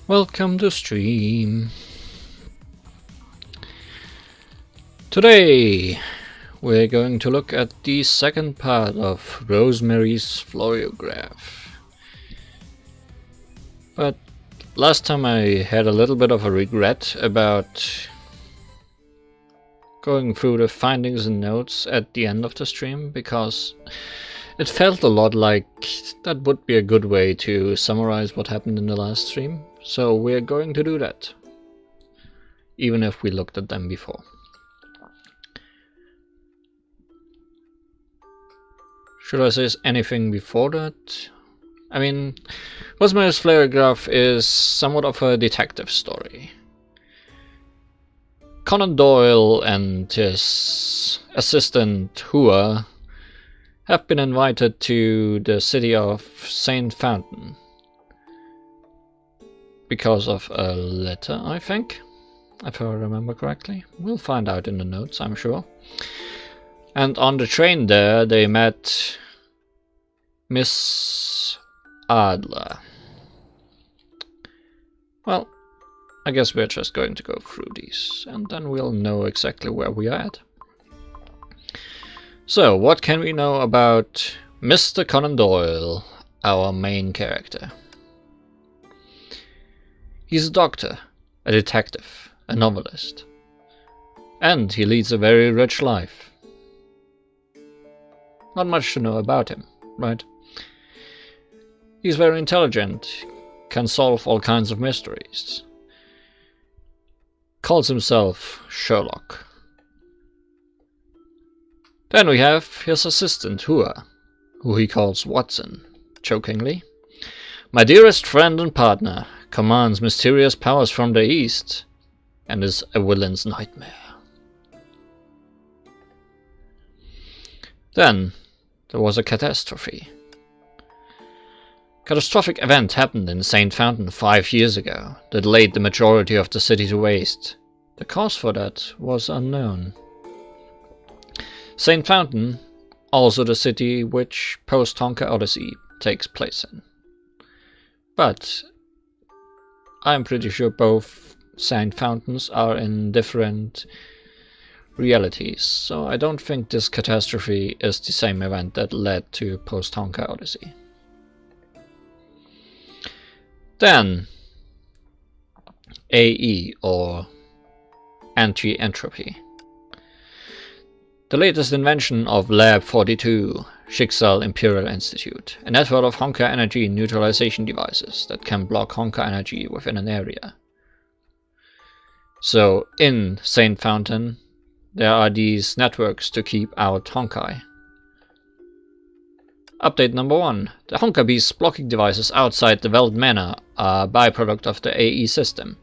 Welcome to stream. Today we're going to look at the second part of Rosemary's Floriograph. But last time I had a little bit of a regret about going through the findings and notes at the end of the stream, because it felt a lot like that would be a good way to summarize what happened in the last stream. So we're going to do that, even if we looked at them before. Should I say anything before that? I mean, Rosemary's Floriograph is somewhat of a detective story. Conan Doyle and his assistant Hua have been invited to the city of St. Fountain because of a letter, I think, if I remember correctly. We'll find out in the notes, I'm sure. And on the train there, they met Miss Adler. Well, I guess we're just going to go through these, and then we'll know exactly where we are at. So, what can we know about Mr. Conan Doyle, our main character? He's a doctor, a detective, a novelist, and he leads a very rich life. Not much to know about him, right? He's very intelligent, can solve all kinds of mysteries. Calls himself Sherlock. Then we have his assistant Hua, who he calls Watson, jokingly. My dearest friend and partner, commands mysterious powers from the east, and is a villain's nightmare. Then there was a catastrophe. Catastrophic event happened in St. Fountain 5 years ago that laid the majority of the city to waste. The cause for that was unknown. St. Fountain, also the city which post-Honkai Odyssey takes place in. But I'm pretty sure both St. Fountains are in different realities, so I don't think this catastrophe is the same event that led to post-Honkai Odyssey. Then, AE, or anti-entropy. The latest invention of Lab 42, Schicksal Imperial Institute, a network of Honkai energy neutralization devices that can block Honkai energy within an area. So, in St. Fountain, there are these networks to keep out Honkai. Update number 1. The Honkai Beast's blocking devices outside the Veld Manor are a byproduct of the AE system.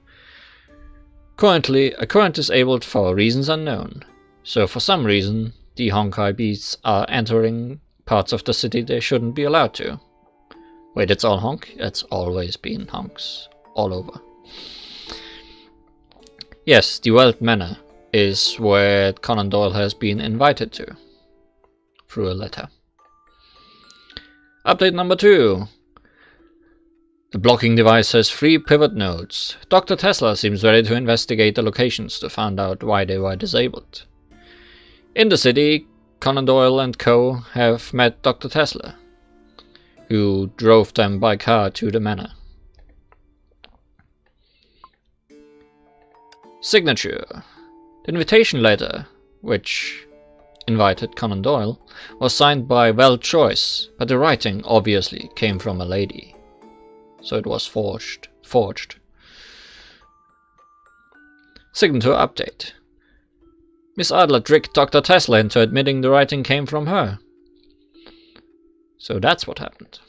Currently, a current disabled for reasons unknown. So for some reason, the Honkai Beasts are entering parts of the city they shouldn't be allowed to. Wait, it's all honk? It's always been honks. All over. Yes, the Veld Manor is where Conan Doyle has been invited to. Through a letter. Update number 2. The blocking device has 3 pivot nodes. Dr. Tesla seems ready to investigate the locations to find out why they were disabled. In the city, Conan Doyle and co. have met Dr. Tesla, who drove them by car to the manor. Signature. The invitation letter, which invited Conan Doyle, was signed by Val Choice, but the writing obviously came from a lady. So it was forged. Signature update. Miss Adler tricked Dr. Tesla into admitting the writing came from her. So that's what happened.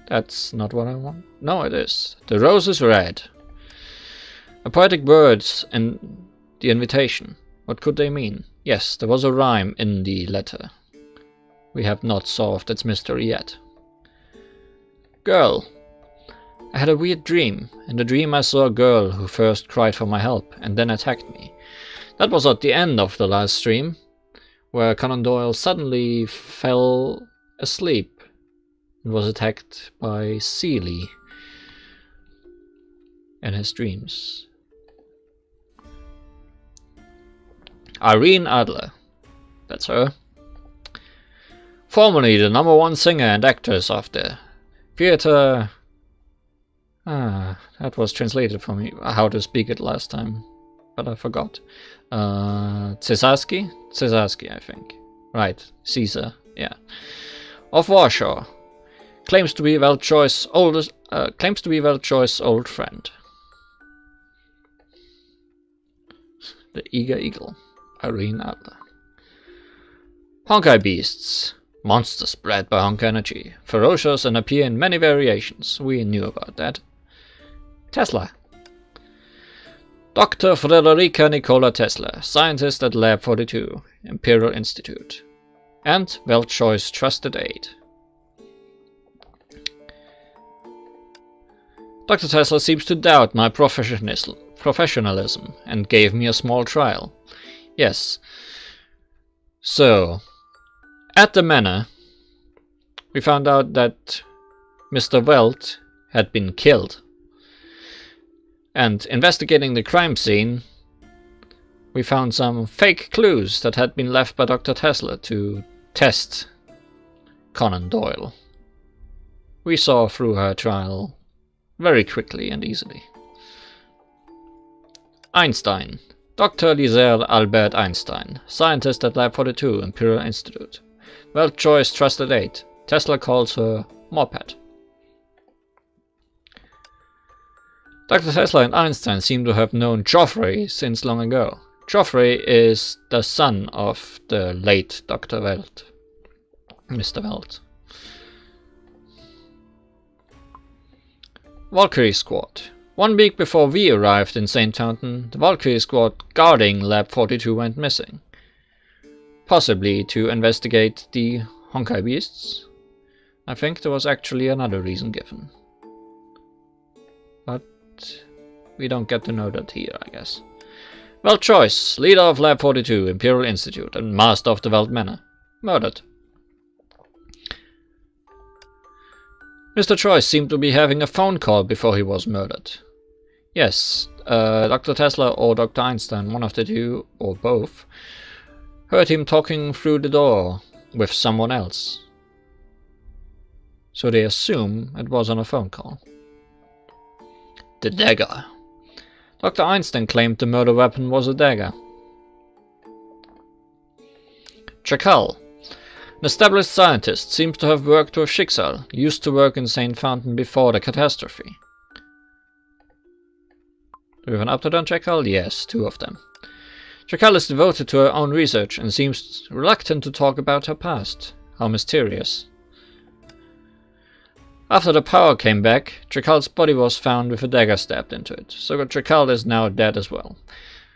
That's not what I want. No, it is. The rose is red. A poetic words in the invitation. What could they mean? Yes, there was a rhyme in the letter. We have not solved its mystery yet. Girl. I had a weird dream. In the dream I saw a girl who first cried for my help and then attacked me. That was at the end of the last stream, where Conan Doyle suddenly fell asleep and was attacked by Seely. in his dreams. Irene Adler. That's her. Formerly the #1 singer and actress of the theater... that was translated for me, how to speak it last time, but I forgot. Cesarski? Cesarski, I think. Right, Caesar, yeah. Of Warsaw. Claims to be Weltchoice's old friend. The Eager Eagle. Irene Adler. Honkai beasts. Monsters bred by Honkai energy. Ferocious and appear in many variations. We knew about that. Tesla. Dr. Frederica Nikola Tesla, scientist at Lab 42, Imperial Institute. And Weltchoice's trusted aide. Dr. Tesla seems to doubt my professionalism and gave me a small trial. Yes. So, at the manor, we found out that Mr. Welt had been killed. And investigating the crime scene, we found some fake clues that had been left by Dr. Tesla to test Conan Doyle. We saw through her trial very quickly and easily. Einstein. Dr. Disir Albert Einstein, scientist at Lab 42, Imperial Institute. Weltchoice's trusted aide. Tesla calls her Moped. Dr. Tesla and Einstein seem to have known Joffrey since long ago. Joffrey is the son of the late Dr. Welt. Mr. Welt. Valkyrie Squad. 1 week before we arrived in St. Fountain, the Valkyrie Squad guarding Lab 42 went missing. Possibly to investigate the Honkai beasts. I think there was actually another reason given. But we don't get to know that here, I guess. Weltchoice, leader of Lab 42, Imperial Institute, and master of the Welt Manor. Murdered. Mr. Choice seemed to be having a phone call before he was murdered. Yes, Dr. Tesla or Dr. Einstein, one of the two, or both, heard him talking through the door with someone else. So they assume it was on a phone call. The dagger. Dr. Einstein claimed the murder weapon was a dagger. Chacal. An established scientist, seems to have worked with Schicksal, used to work in St. Fountain before the catastrophe. Do we have an update on Chacal? Yes, 2 of them. Chacal is devoted to her own research and seems reluctant to talk about her past. How mysterious. After the power came back, Chacal's body was found with a dagger stabbed into it, so Chacal is now dead as well.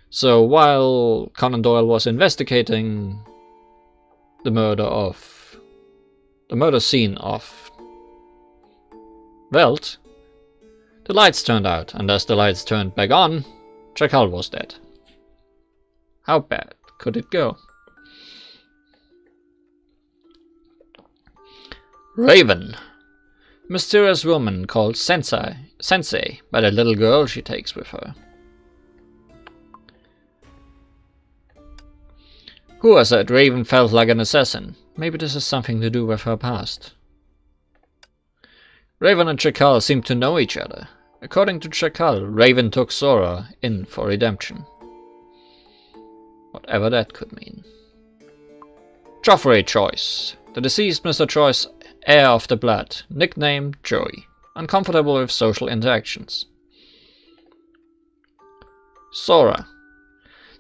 So while Conan Doyle was investigating the murder scene of Welt, the lights turned out, and as the lights turned back on, Chacal was dead. How bad could it go? Raven. Mysterious woman called Sensei by the little girl she takes with her. Who has said Raven felt like an assassin? Maybe this has something to do with her past. Raven and Chacal seem to know each other. According to Chacal, Raven took Sora in for redemption. Whatever that could mean. Joffrey Choice. The deceased Mr. Choice, heir of the blood, nicknamed Joey. Uncomfortable with social interactions. Sora.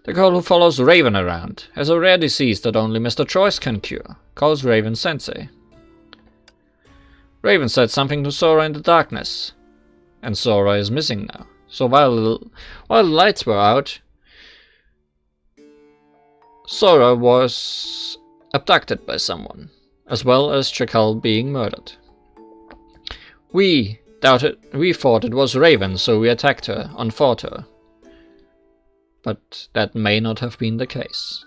The girl who follows Raven around, has a rare disease that only Mr. Choice can cure, calls Raven Sensei. Raven said something to Sora in the darkness, and Sora is missing now. So while the lights were out, Sora was abducted by someone, as well as Chacal being murdered. We thought it was Raven, so we attacked her and fought her. But that may not have been the case.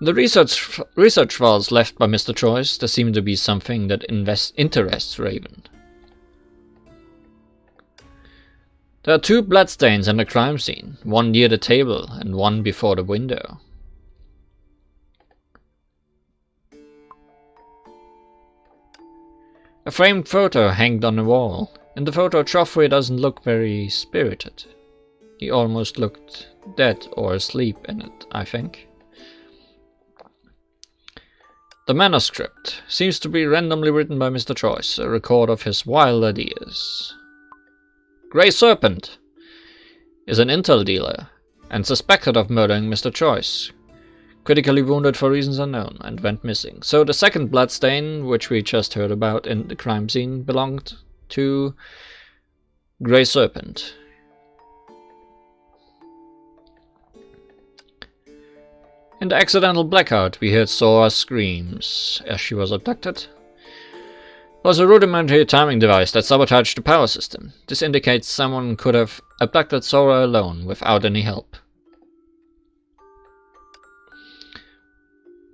The research files left by Mr. Choice, there seem to be something that interests Raven. There are 2 bloodstains in the crime scene, one near the table and one before the window. A framed photo hanged on the wall. In the photo, Joffrey doesn't look very spirited. He almost looked dead or asleep in it, I think. The manuscript seems to be randomly written by Mr. Choice, a record of his wild ideas. Grey Serpent is an intel dealer and suspected of murdering Mr. Choice. Critically wounded for reasons unknown and went missing. So the second bloodstain, which we just heard about in the crime scene, belonged to Grey Serpent. In the accidental blackout, we heard Sora's screams as she was abducted. It was a rudimentary timing device that sabotaged the power system. This indicates someone could have abducted Sora alone without any help.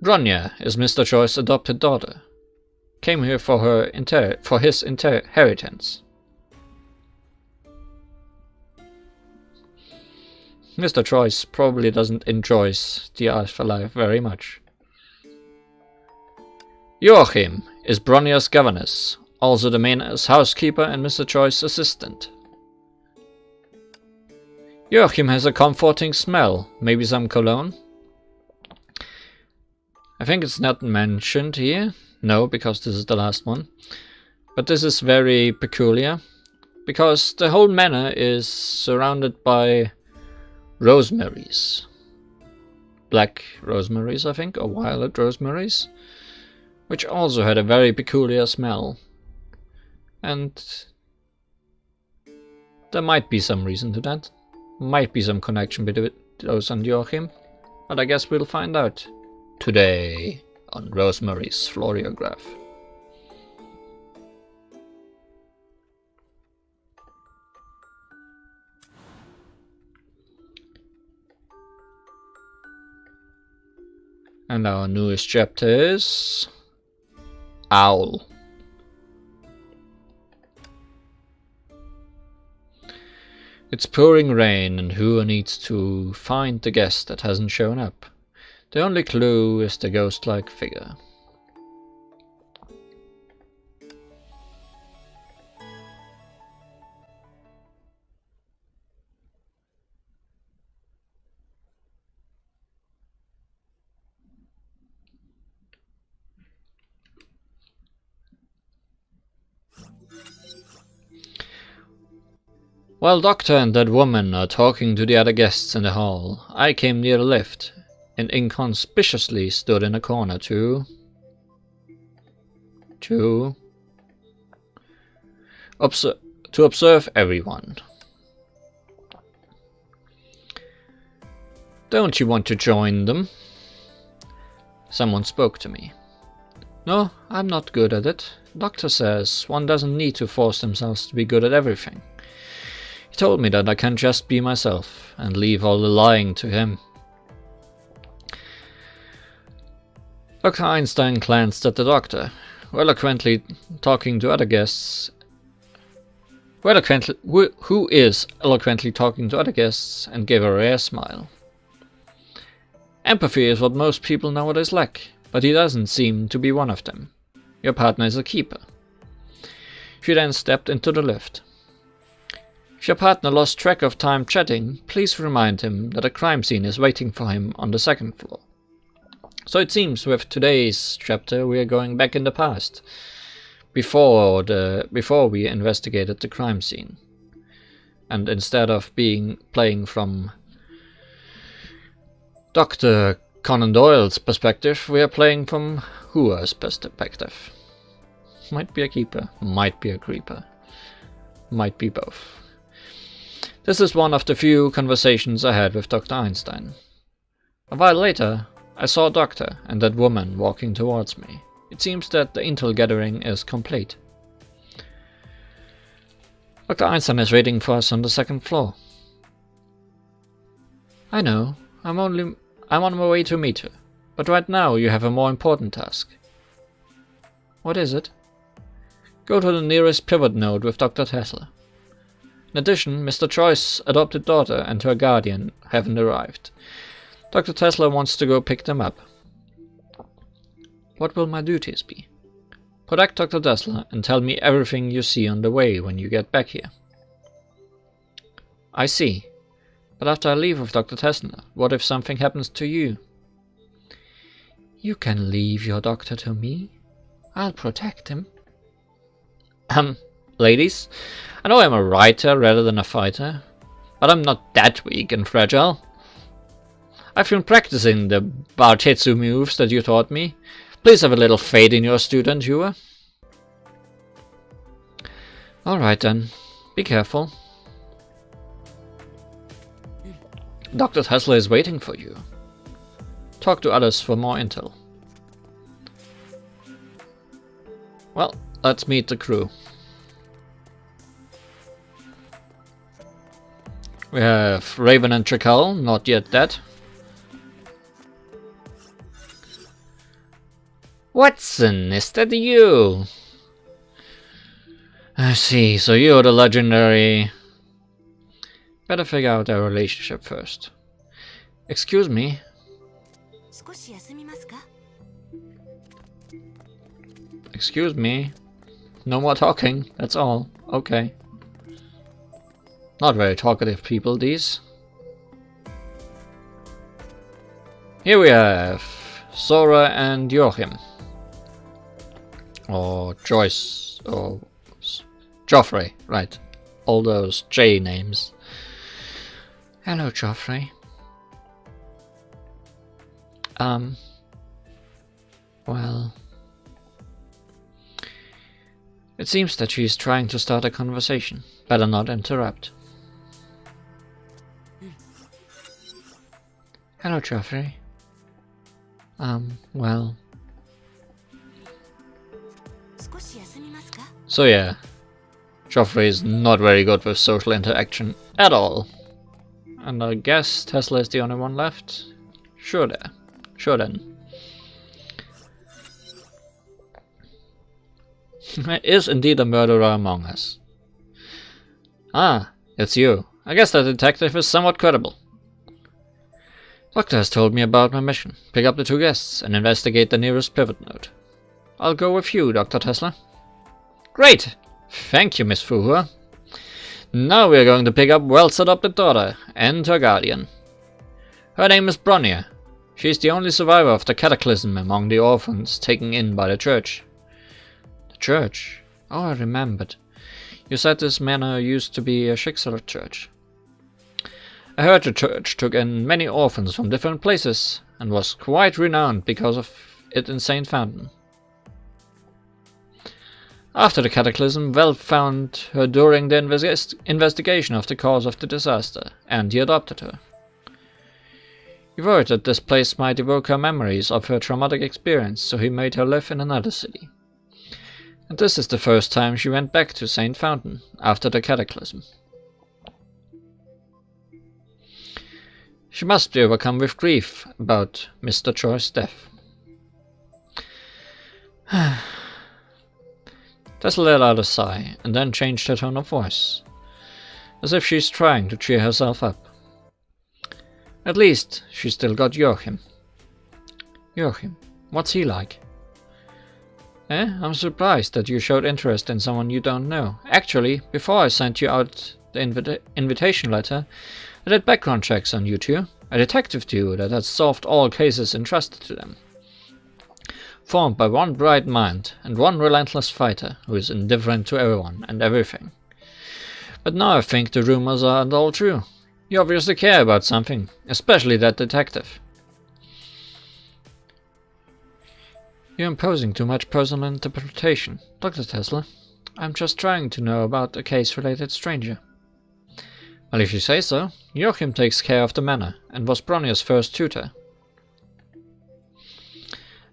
Bronya is Mr. Choice's adopted daughter. Came here for his inheritance. Mr. Choice probably doesn't enjoy the afterlife very much. Joachim is Bronya's governess, also the main as housekeeper and Mr. Choice's assistant. Joachim has a comforting smell, maybe some cologne? I think it's not mentioned here. No, because this is the last one. But this is very peculiar, because the whole manor is surrounded by rosemaries. Black rosemaries, I think, or violet rosemaries, which also had a very peculiar smell. And there might be some reason to that. Might be some connection between those and Joachim, but I guess we'll find out today on Rosemary's Floriograph. And our newest chapter is Owl. It's pouring rain, and Hua needs to find the guest that hasn't shown up. The only clue is the ghost-like figure. While Doctor and that woman are talking to the other guests in the hall, I came near the lift and inconspicuously stood in a corner to observe everyone. Don't you want to join them? Someone spoke to me. No, I'm not good at it. Doctor says one doesn't need to force themselves to be good at everything. He told me that I can just be myself and leave all the lying to him. Dr. Einstein glanced at the doctor, who is eloquently talking to other guests, and gave a rare smile. Empathy is what most people nowadays lack, but he doesn't seem to be one of them. Your partner is a keeper. She then stepped into the lift. If your partner lost track of time chatting, please remind him that a crime scene is waiting for him on the 2nd floor. So it seems with today's chapter we are going back in the past, before we investigated the crime scene. And instead of playing from Dr. Conan Doyle's perspective, we are playing from Hua's perspective. Might be a keeper, might be a creeper, might be both. This is one of the few conversations I had with Dr. Einstein. A while later, I saw a doctor and that woman walking towards me. It seems that the intel gathering is complete. Dr. Einstein is waiting for us on the 2nd floor. I know, I'm on my way to meet her, but right now you have a more important task. What is it? Go to the nearest pivot node with Dr. Tesla. In addition, Mr. Choi's adopted daughter and her guardian haven't arrived. Dr. Tesla wants to go pick them up. What will my duties be? Protect Dr. Tesla and tell me everything you see on the way when you get back here. I see. But after I leave with Dr. Tesla, what if something happens to you? You can leave your doctor to me. I'll protect him. Ladies, I know I'm a writer rather than a fighter, but I'm not that weak and fragile. I've been practicing the Bartetsu moves that you taught me. Please have a little faith in your student, Yua. Alright then, be careful. Dr. Tesla is waiting for you. Talk to others for more intel. Well, let's meet the crew. We have Raven and Trakal, not yet dead. Watson, is that you? I see, so you're the legendary... Better figure out our relationship first. Excuse me? Excuse me? No more talking, that's all. Okay. Not very talkative people, these. Here we have Sora and Joachim. Or Joyce, or Joffrey, right. All those J names. Hello, Joffrey. Well... It seems that she's trying to start a conversation. Better not interrupt. Hello, Joffrey. Well... So yeah, Joffrey is not very good with social interaction at all. And I guess Tesla is the only one left? Sure there. Sure then. There is indeed a murderer among us. Ah, it's you. I guess that detective is somewhat credible. Doctor has told me about my mission. Pick up the two guests and investigate the nearest pivot node. I'll go with you, Dr. Tesla. Great! Thank you, Miss Fuhua. Now we are going to pick up Wells' adopted daughter and her guardian. Her name is Bronya. She is the only survivor of the cataclysm among the orphans taken in by the church. The church? Oh, I remembered. You said this manor used to be a Schicksal church. I heard the church took in many orphans from different places and was quite renowned because of it in St. Fountain. After the cataclysm, Vel found her during the investigation of the cause of the disaster, and he adopted her. He worried that this place might evoke her memories of her traumatic experience, so he made her live in another city. And this is the first time she went back to St. Fountain after the cataclysm. She must be overcome with grief about Mr. Choi's death. Tesla let out a sigh, and then changed her tone of voice, as if she's trying to cheer herself up. At least, she still got Joachim. Joachim, what's he like? I'm surprised that you showed interest in someone you don't know. Actually, before I sent you out the invitation letter, I did background checks on you two. A detective duo that has solved all cases entrusted to them. Formed by one bright mind and one relentless fighter who is indifferent to everyone and everything. But now I think the rumors aren't all true. You obviously care about something, especially that detective. You're imposing too much personal interpretation, Dr. Tesla. I'm just trying to know about a case-related stranger. Well, if you say so, Joachim takes care of the manor and was Bronya's first tutor.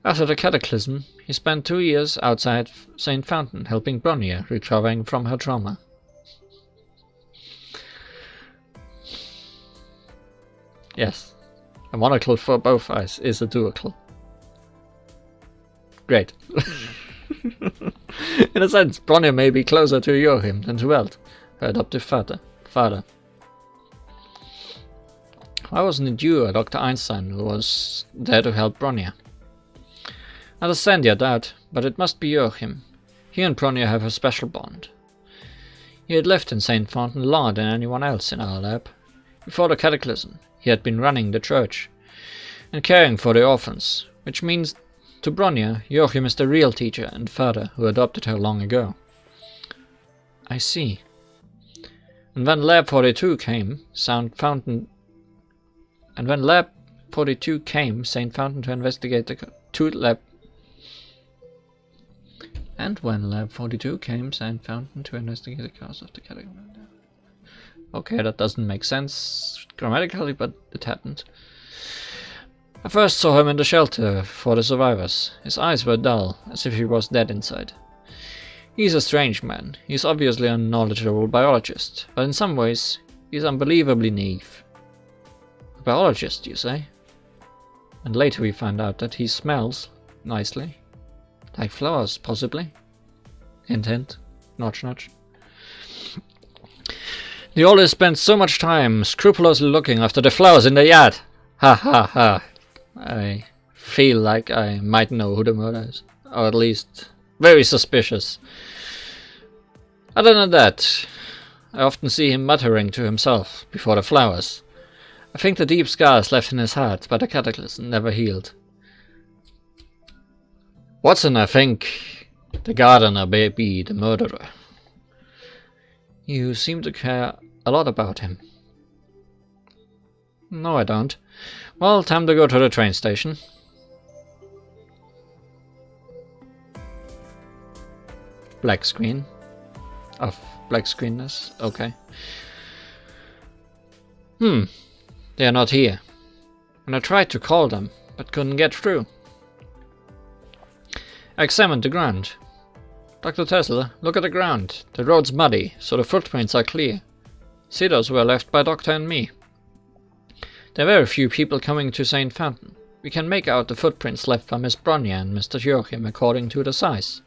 After the cataclysm, he spent 2 years outside St. Fountain helping Bronya recovering from her trauma. Yes, a monocle for both eyes is a duocle. Great. In a sense, Bronya may be closer to Joachim than to Welt, her adoptive father. father. Why wasn't it you or Dr. Einstein who was there to help Bronya? I understand your doubt, but it must be Joachim. He and Bronya have a special bond. He had lived in St. Fountain longer than anyone else in our lab. Before the cataclysm, he had been running the church and caring for the orphans, which means to Bronya, Joachim is the real teacher and father who adopted her long ago. I see. And when Lab 42 came, St. Fountain to investigate the cause of the cataclysm. Okay, that doesn't make sense grammatically, but it happened. I first saw him in the shelter for the survivors. His eyes were dull, as if he was dead inside. He's a strange man. He's obviously a knowledgeable biologist, but in some ways, he's unbelievably naive. A biologist, you say? And later we find out that he smells nicely. Like flowers, possibly. Hint hint. Notch notch. He always spends so much time scrupulously looking after the flowers in the yard. Ha ha ha. I feel like I might know who the murderer is. Or at least very suspicious. Other than that, I often see him muttering to himself before the flowers. I think the deep scars left in his heart by the cataclysm never healed. Watson, I think the gardener may be the murderer. You seem to care a lot about him. No, I don't. Well, time to go to the train station. Black screen. Of black screenness. Okay. They are not here. And I tried to call them, but couldn't get through. I examined the ground. Dr. Tesla, look at the ground. The road's muddy, so the footprints are clear. See, those were left by Doctor and me. There were a few people coming to St. Fountain. We can make out the footprints left by Miss Bronya and Mr. Joachim according to the size.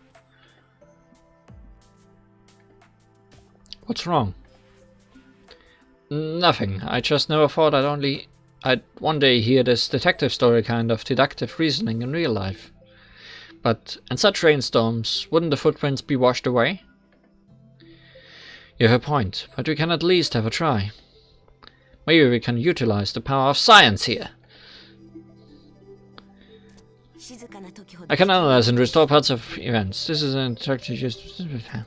What's wrong? Nothing. I just never thought I'd one day hear this detective story kind of deductive reasoning in real life. But in such rainstorms, wouldn't the footprints be washed away? You have a point, but we can at least have a try. Maybe we can utilize the power of science here. I can analyze and restore parts of events. This is an interactive.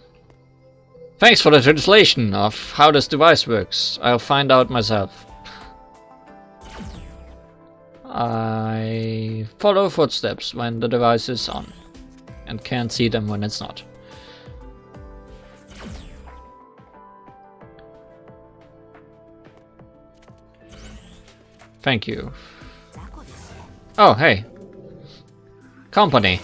Thanks for the translation of how this device works. I'll find out myself. I follow footsteps when the device is on, and can't see them when it's not. Thank you. Oh, hey. Company.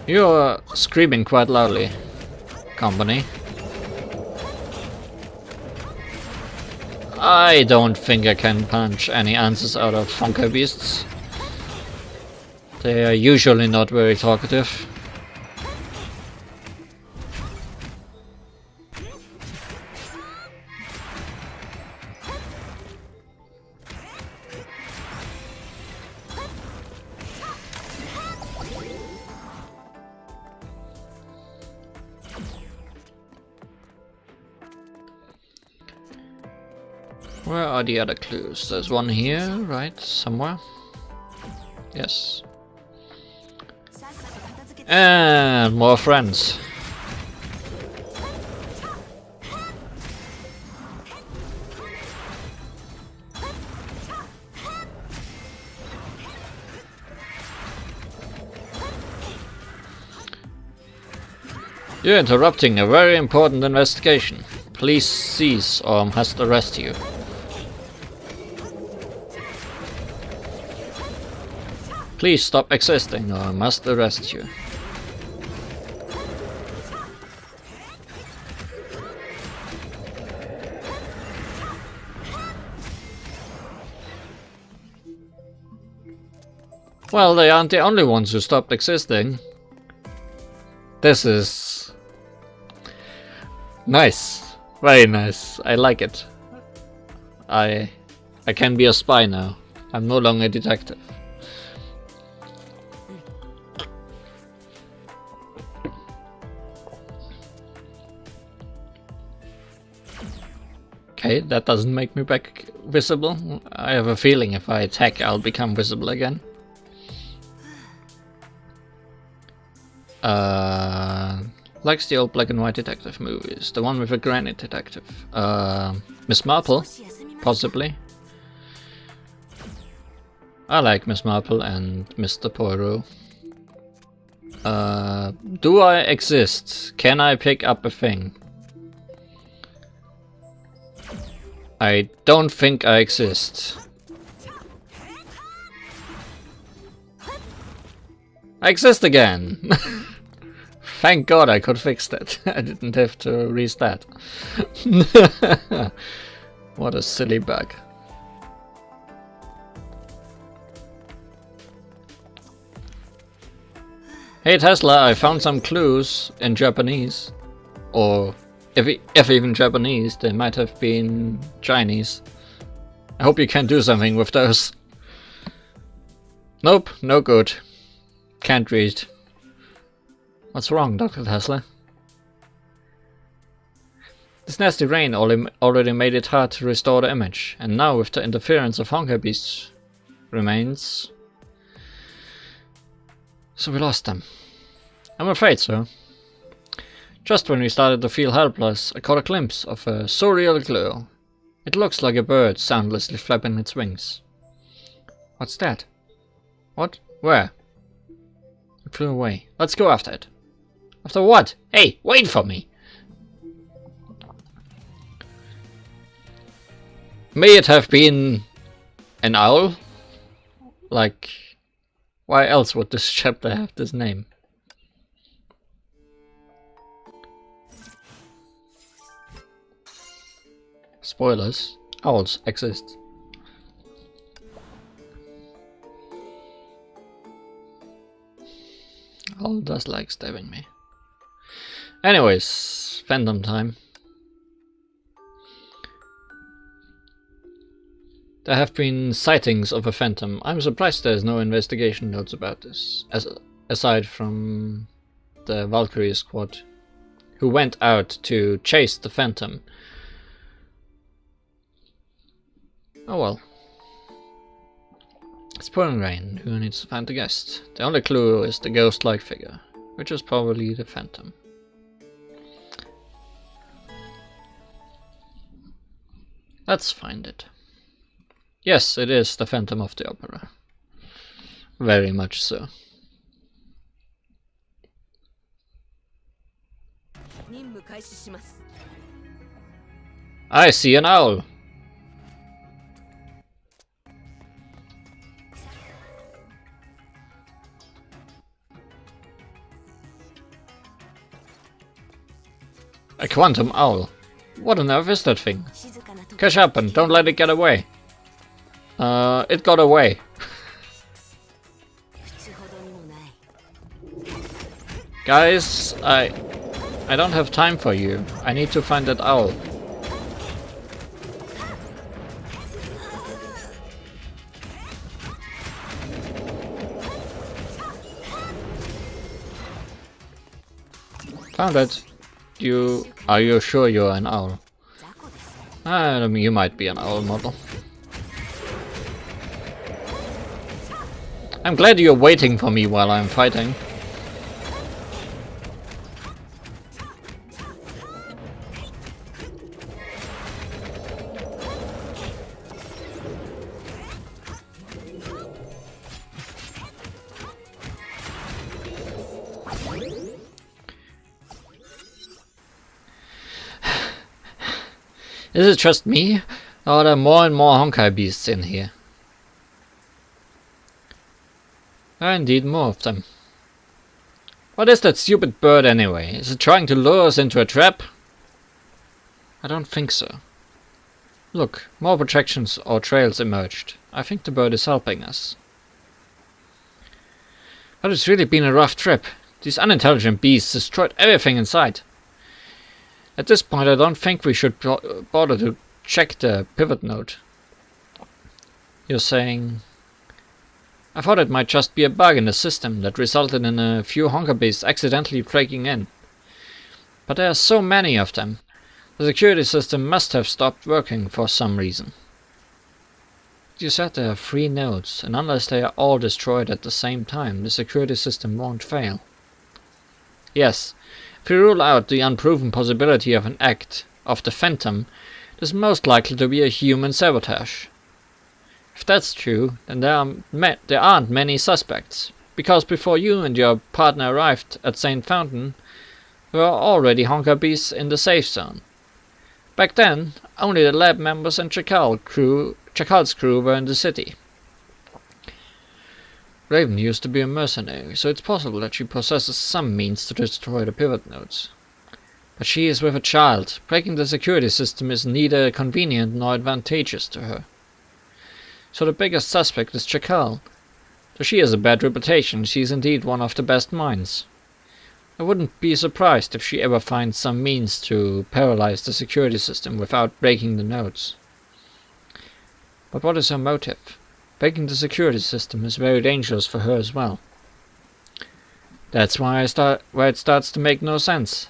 You're screaming quite loudly, Company. I don't think I can punch any answers out of Honkai beasts. They are usually not very talkative. Where are the other clues? There's one here, right? Somewhere? Yes. And more friends. You're interrupting a very important investigation. Please cease or I must arrest you. Please stop existing or I must arrest you. Well, they aren't the only ones who stopped existing. This is nice. Very nice. I like it. I can be a spy now. I'm no longer a detective. Okay, that doesn't make me back visible. I have a feeling if I attack, I'll become visible again. Likes the old black and white detective movies. The one with a granite detective. Miss Marple, possibly. I like Miss Marple and Mr. Poirot. Do I exist? Can I pick up a thing? I don't think I exist. I exist again! Thank God I could fix that. I didn't have to restart. What a silly bug. Hey Tesla, I found some clues in Japanese. Or if even Japanese, they might have been Chinese. I hope you can do something with those. Nope, no good. Can't read. What's wrong, Dr. Tesla? This nasty rain already made it hard to restore the image, and now with the interference of Honkai beasts remains... So we lost them. I'm afraid so. Just when we started to feel helpless, I caught a glimpse of a surreal glow. It looks like a bird soundlessly flapping its wings. What's that? What? Where? It flew away. Let's go after it. After what? Hey, wait for me! May it have been an owl? Like, why else would this chapter have this name? Spoilers, owls exist. Owl does like stabbing me. Anyways, Phantom time. There have been sightings of a phantom. I'm surprised there's no investigation notes about this, aside from the Valkyrie squad, who went out to chase the phantom. Oh well. It's pouring rain. Who needs to find the guest? The only clue is the ghost-like figure, which is probably the phantom. Let's find it. Yes, it is the Phantom of the Opera. Very much so. I see an owl. A quantum owl. What on earth is that thing? Catch up and don't let it get away. It got away. Guys, I don't have time for you. I need to find that owl. Found it. Are you sure you're an owl? You might be an owl model. I'm glad you're waiting for me while I'm fighting. Is it just me, or are there more and more Honkai beasts in here? There are indeed more of them. What is that stupid bird anyway? Is it trying to lure us into a trap? I don't think so. Look, more projections or trails emerged. I think the bird is helping us. But it's really been a rough trip. These unintelligent beasts destroyed everything in sight. At this point, I don't think we should bother to check the pivot node. You're saying... I thought it might just be a bug in the system that resulted in a few Honkai beasts accidentally breaking in. But there are so many of them. The security system must have stopped working for some reason. You said there are 3 nodes, and unless they are all destroyed at the same time, the security system won't fail. Yes, if we rule out the unproven possibility of an act of the Phantom, it is most likely to be a human sabotage. If that's true, then there aren't many suspects, because before you and your partner arrived at St. Fountain, there were already Honkai beasts in the safe zone. Back then, only the lab members and Chacal's crew were in the city. Raven used to be a mercenary, so it's possible that she possesses some means to destroy the pivot nodes. But she is with a child. Breaking the security system is neither convenient nor advantageous to her. So the biggest suspect is Chacal. Though she has a bad reputation, she is indeed one of the best minds. I wouldn't be surprised if she ever finds some means to paralyze the security system without breaking the nodes. But what is her motive? Breaking the security system is very dangerous for her as well. That's why it starts to make no sense.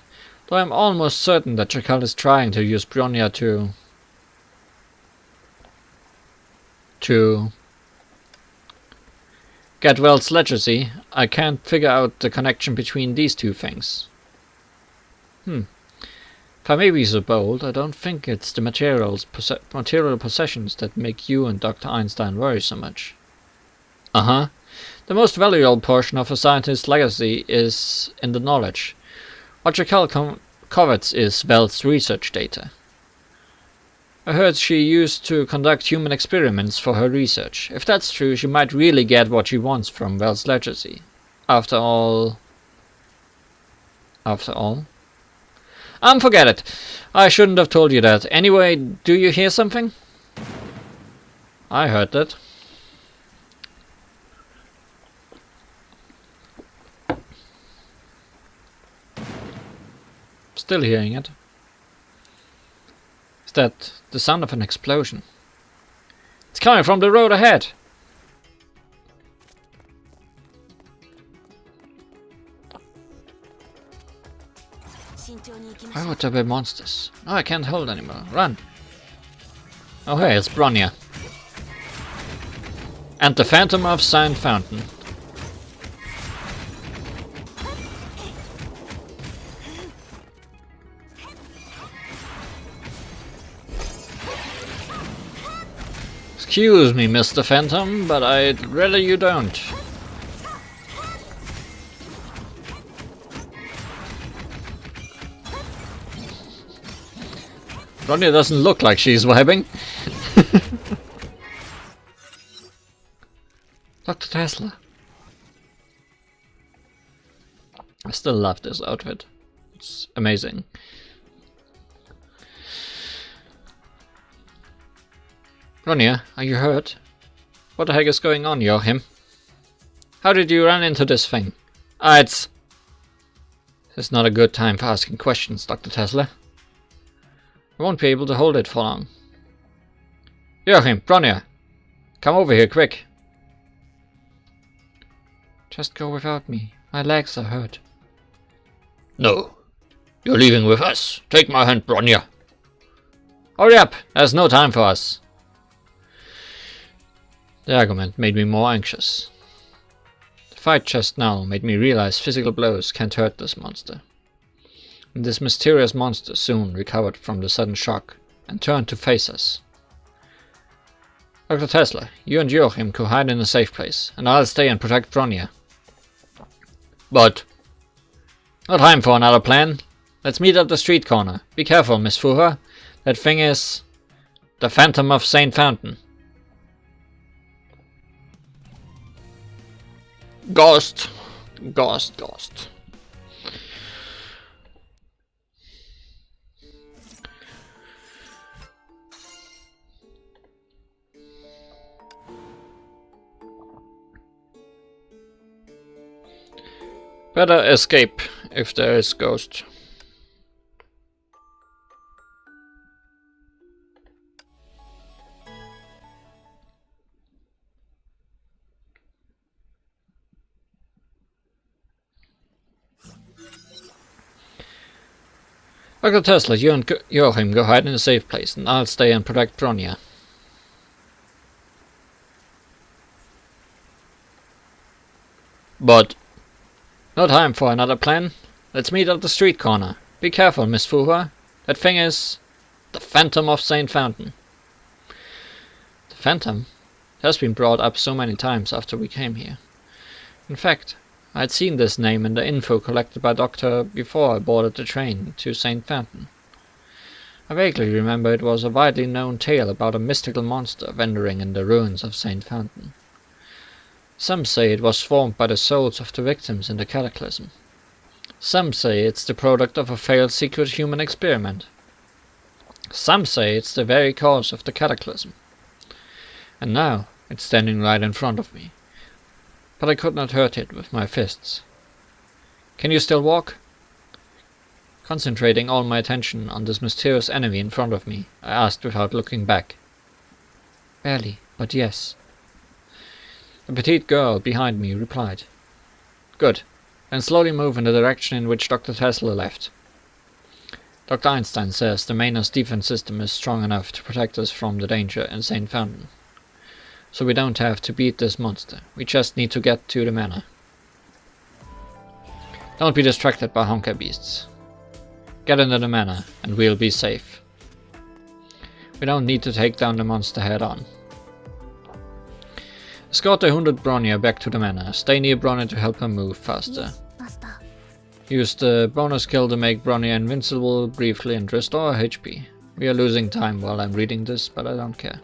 Though I'm almost certain that Chacal is trying to use Bronya to get Wells' legacy, I can't figure out the connection between these two things. If I may be so bold, I don't think it's the material possessions that make you and Dr. Einstein worry so much. The most valuable portion of a scientist's legacy is in the knowledge. What Chacal covets is Wells' research data. I heard she used to conduct human experiments for her research. If that's true, she might really get what she wants from Wells' legacy. After all... forget it. I shouldn't have told you that. Anyway, do you hear something? I heard that. Still hearing it. Is that the sound of an explosion? It's coming from the road ahead. Why would there be monsters? Oh, I can't hold anymore. Run! Oh hey, it's Bronya. And the Phantom of St. Fountain. Excuse me, Mr. Phantom, but I'd rather you don't. Bronya doesn't look like she's vibing. Dr. Tesla. I still love this outfit. It's amazing. Bronya, are you hurt? What the heck is going on, Joachim? How did you run into this thing? It's not a good time for asking questions, Dr. Tesla. I won't be able to hold it for long. Joachim, Bronya, come over here, quick. Just go without me. My legs are hurt. No. You're leaving with us. Take my hand, Bronya. Hurry up. There's no time for us. The argument made me more anxious. The fight just now made me realize physical blows can't hurt this monster. And this mysterious monster soon recovered from the sudden shock and turned to face us. Dr. Tesla, you and Joachim could hide in a safe place, and I'll stay and protect Bronya. But... no time for another plan. Let's meet at the street corner. Be careful, Miss Fuhrer. That thing is... the Phantom of St. Fountain. Ghost. Ghost, ghost. Better escape if there is ghost. Dr. Tesla, you and Joachim go hide in a safe place, and I'll stay and protect Bronya. But no time for another plan. Let's meet at the street corner. Be careful, Miss Fuhua. That thing is the Phantom of St. Fountain. The Phantom? It has been brought up so many times after we came here. In fact, I had seen this name in the info collected by Doctor before I boarded the train to St. Fountain. I vaguely remember it was a widely known tale about a mystical monster wandering in the ruins of St. Fountain. Some say it was formed by the souls of the victims in the cataclysm. Some say it's the product of a failed secret human experiment. Some say it's the very cause of the cataclysm. And now it's standing right in front of me. But I could not hurt it with my fists. Can you still walk? Concentrating all my attention on this mysterious enemy in front of me, I asked without looking back. Barely, but yes. The petite girl behind me replied. Good. Then slowly move in the direction in which Dr. Tesla left. Dr. Einstein says the Manor's defense system is strong enough to protect us from the danger in St. Fountain. So we don't have to beat this monster. We just need to get to the manor. Don't be distracted by Honkai beasts. Get into the manor and we'll be safe. We don't need to take down the monster head on. Escort the wounded Bronya back to the manor. Stay near Bronya to help her move faster. Use the bonus skill to make Bronya invincible briefly and restore her HP. We are losing time while I'm reading this, but I don't care.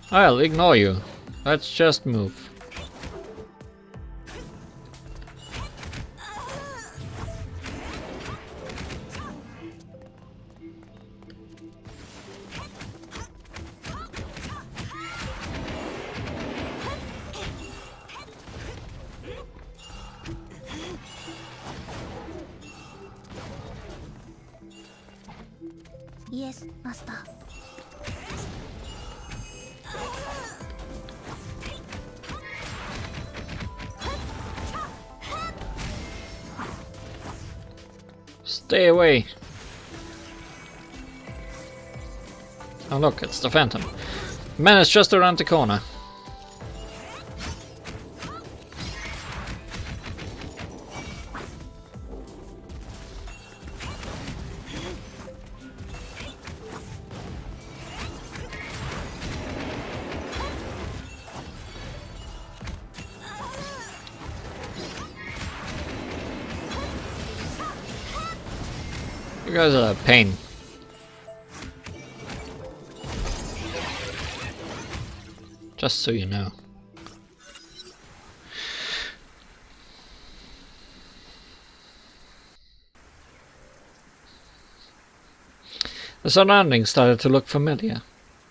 I'll ignore you. Let's just move. Yes, Master. Stay away. Oh look, it's the Phantom. The man is just around the corner. You guys are a pain. Just so you know. The surroundings started to look familiar.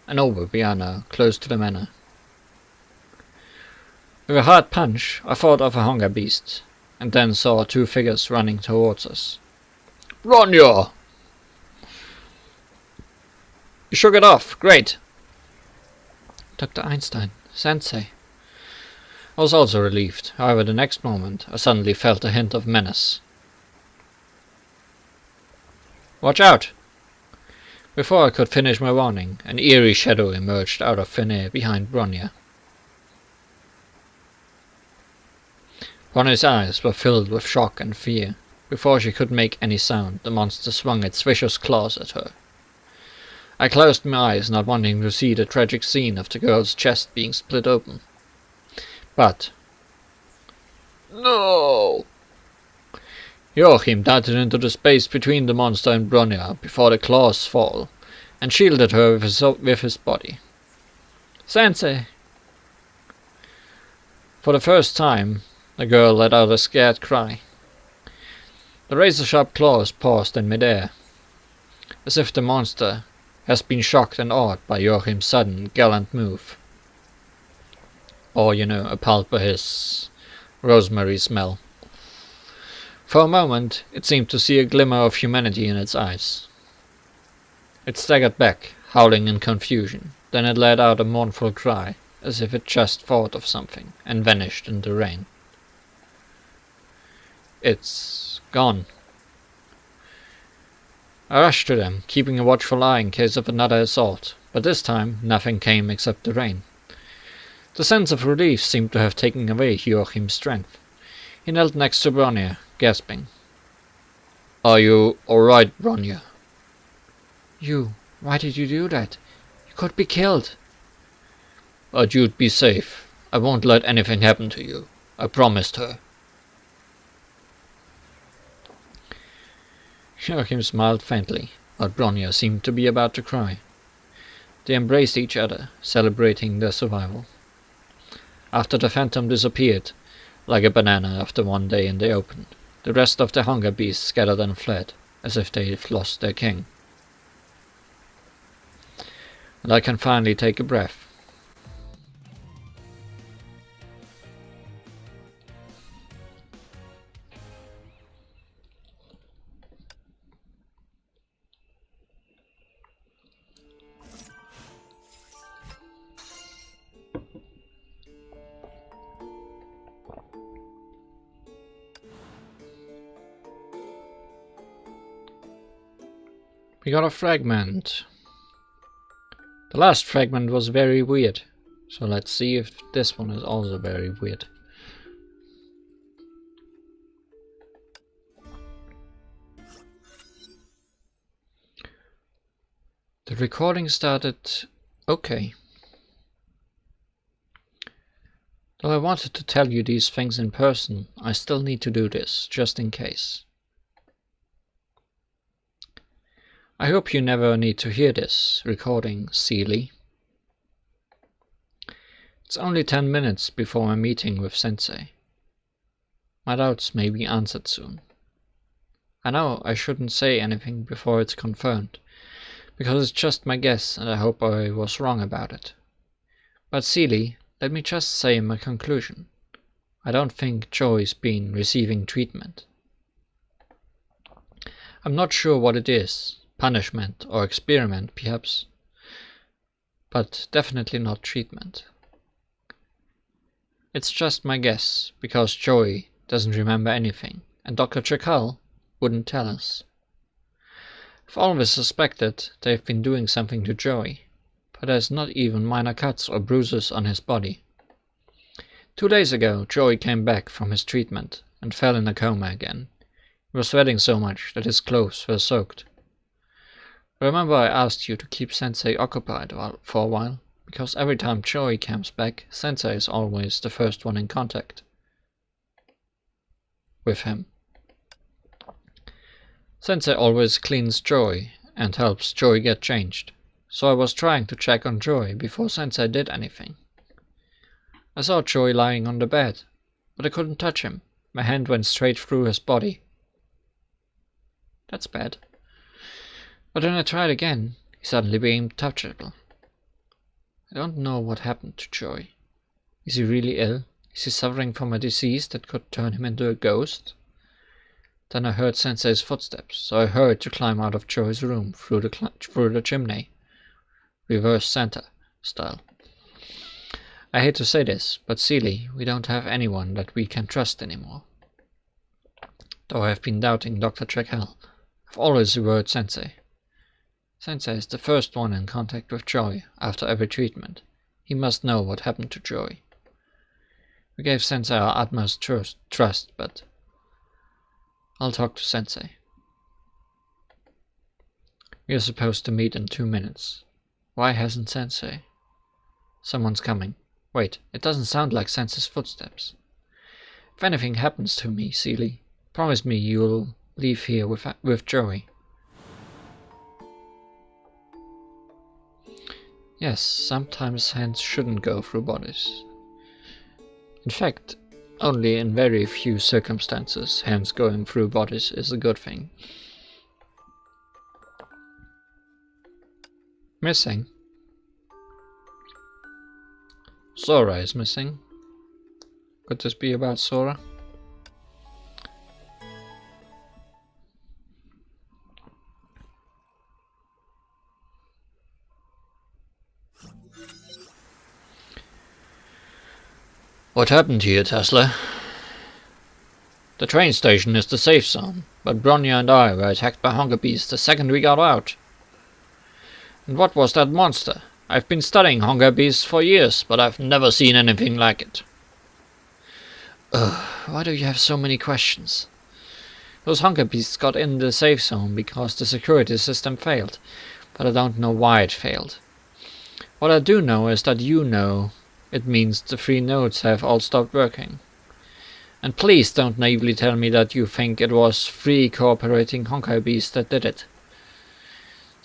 An over piano close to the manor. With a hard punch, I thought of a Honkai beast, and then saw two figures running towards us. Bronya! You shook it off. Great. Dr. Einstein, Sensei. I was also relieved. However, the next moment, I suddenly felt a hint of menace. Watch out! Before I could finish my warning, an eerie shadow emerged out of thin air behind Bronya. Bronya's eyes were filled with shock and fear. Before she could make any sound, the monster swung its vicious claws at her. I closed my eyes, not wanting to see the tragic scene of the girl's chest being split open. But... no! Joachim darted into the space between the monster and Bronya before the claws fall, and shielded her with his body. Sensei! For the first time, the girl let out a scared cry. The razor-sharp claws paused in mid-air, as if the monster has been shocked and awed by Joachim's sudden, gallant move. or, you know, appalled by his rosemary smell. For a moment, it seemed to see a glimmer of humanity in its eyes. It staggered back, howling in confusion. Then it let out a mournful cry, as if it just thought of something, and vanished in the rain. It's gone. I rushed to them, keeping a watchful eye in case of another assault, but this time nothing came except the rain. The sense of relief seemed to have taken away Joachim's strength. He knelt next to Bronya, gasping. "Are you alright, Bronya?" Why did you do that? You could be killed." "But you'd be safe. I won't let anything happen to you. I promised her." Joachim smiled faintly, but Bronya seemed to be about to cry. They embraced each other, celebrating their survival. After the phantom disappeared, like a banana after one day in the open, the rest of the hunger beasts scattered and fled, as if they had lost their king. And I can finally take a breath. We got a fragment. The last fragment was very weird, so let's see if this one is also very weird. The recording started okay. Though I wanted to tell you these things in person, I still need to do this, just in case. I hope you never need to hear this recording, Seely. It's only 10 minutes before my meeting with Sensei. My doubts may be answered soon. I know I shouldn't say anything before it's confirmed, because it's just my guess and I hope I was wrong about it. But Seely, let me just say my conclusion. I don't think Joy's been receiving treatment. I'm not sure what it is, punishment or experiment perhaps, but definitely not treatment. It's just my guess, because Joy doesn't remember anything, and Dr. Chakal wouldn't tell us. I've always suspected they've been doing something to Joy, but there's not even minor cuts or bruises on his body. 2 days ago, Joy came back from his treatment and fell in a coma again. He was sweating so much that his clothes were soaked. Remember I asked you to keep Sensei occupied for a while, because every time Joy comes back, Sensei is always the first one in contact with him. Sensei always cleans Joy and helps Joy get changed, so I was trying to check on Joy before Sensei did anything. I saw Joy lying on the bed, but I couldn't touch him. My hand went straight through his body. That's bad. But when I tried again, he suddenly became touchable. I don't know what happened to Joy. Is he really ill? Is he suffering from a disease that could turn him into a ghost? Then I heard Sensei's footsteps, so I hurried to climb out of Joy's room through the chimney. Reverse Santa style. I hate to say this, but Seely, we don't have anyone that we can trust anymore. Though I have been doubting Dr. Trekell, I've always revered Sensei. Sensei is the first one in contact with Joy after every treatment. He must know what happened to Joy. We gave Sensei our utmost trust, but I'll talk to Sensei. We are supposed to meet in 2 minutes. Why hasn't Sensei? Someone's coming. Wait, it doesn't sound like Sensei's footsteps. If anything happens to me, Seely, promise me you'll leave here with Joey. Yes, sometimes hands shouldn't go through bodies. In fact, only in very few circumstances hands going through bodies is a good thing. Missing. Sora is missing. Could this be about Sora? What happened here, Tesla? The train station is the safe zone, but Bronya and I were attacked by Honkai beasts the second we got out. And what was that monster? I've been studying Honkai beasts for years, but I've never seen anything like it. Why do you have so many questions? Those Honkai beasts got in the safe zone because the security system failed, but I don't know why it failed. What I do know is that you know it means the 3 nodes have all stopped working. And please don't naively tell me that you think it was 3 cooperating Honkai beasts that did it.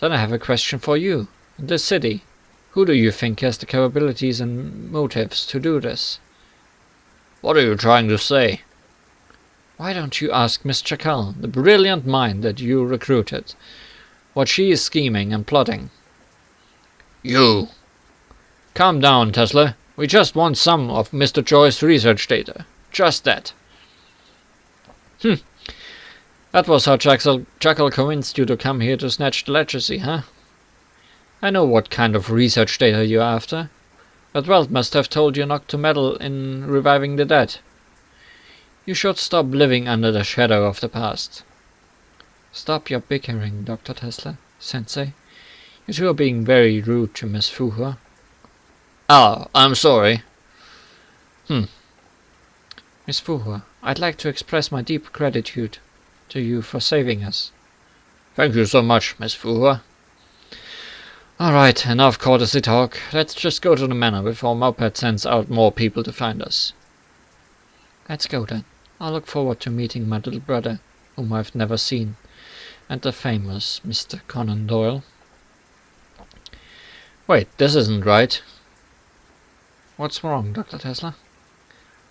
Then I have a question for you. In this city, who do you think has the capabilities and motives to do this? What are you trying to say? Why don't you ask Miss Chacal, the brilliant mind that you recruited, what she is scheming and plotting? You! Calm down, Tesla. We just want some of Mr. Joy's research data. Just that. That was how Chacal convinced you to come here to snatch the legacy, huh? I know what kind of research data you're after. But Welt must have told you not to meddle in reviving the dead. You should stop living under the shadow of the past. Stop your bickering, Dr. Tesla, Sensei. You two are being very rude to Miss Fuhua. Oh, I'm sorry. Miss Fuhua, I'd like to express my deep gratitude to you for saving us. Thank you so much, Miss Fuhua. Alright, enough courtesy talk. Let's just go to the manor before Moped sends out more people to find us. Let's go then. I look forward to meeting my little brother, whom I've never seen, and the famous Mr. Conan Doyle. Wait, this isn't right. What's wrong, Dr. Tesla?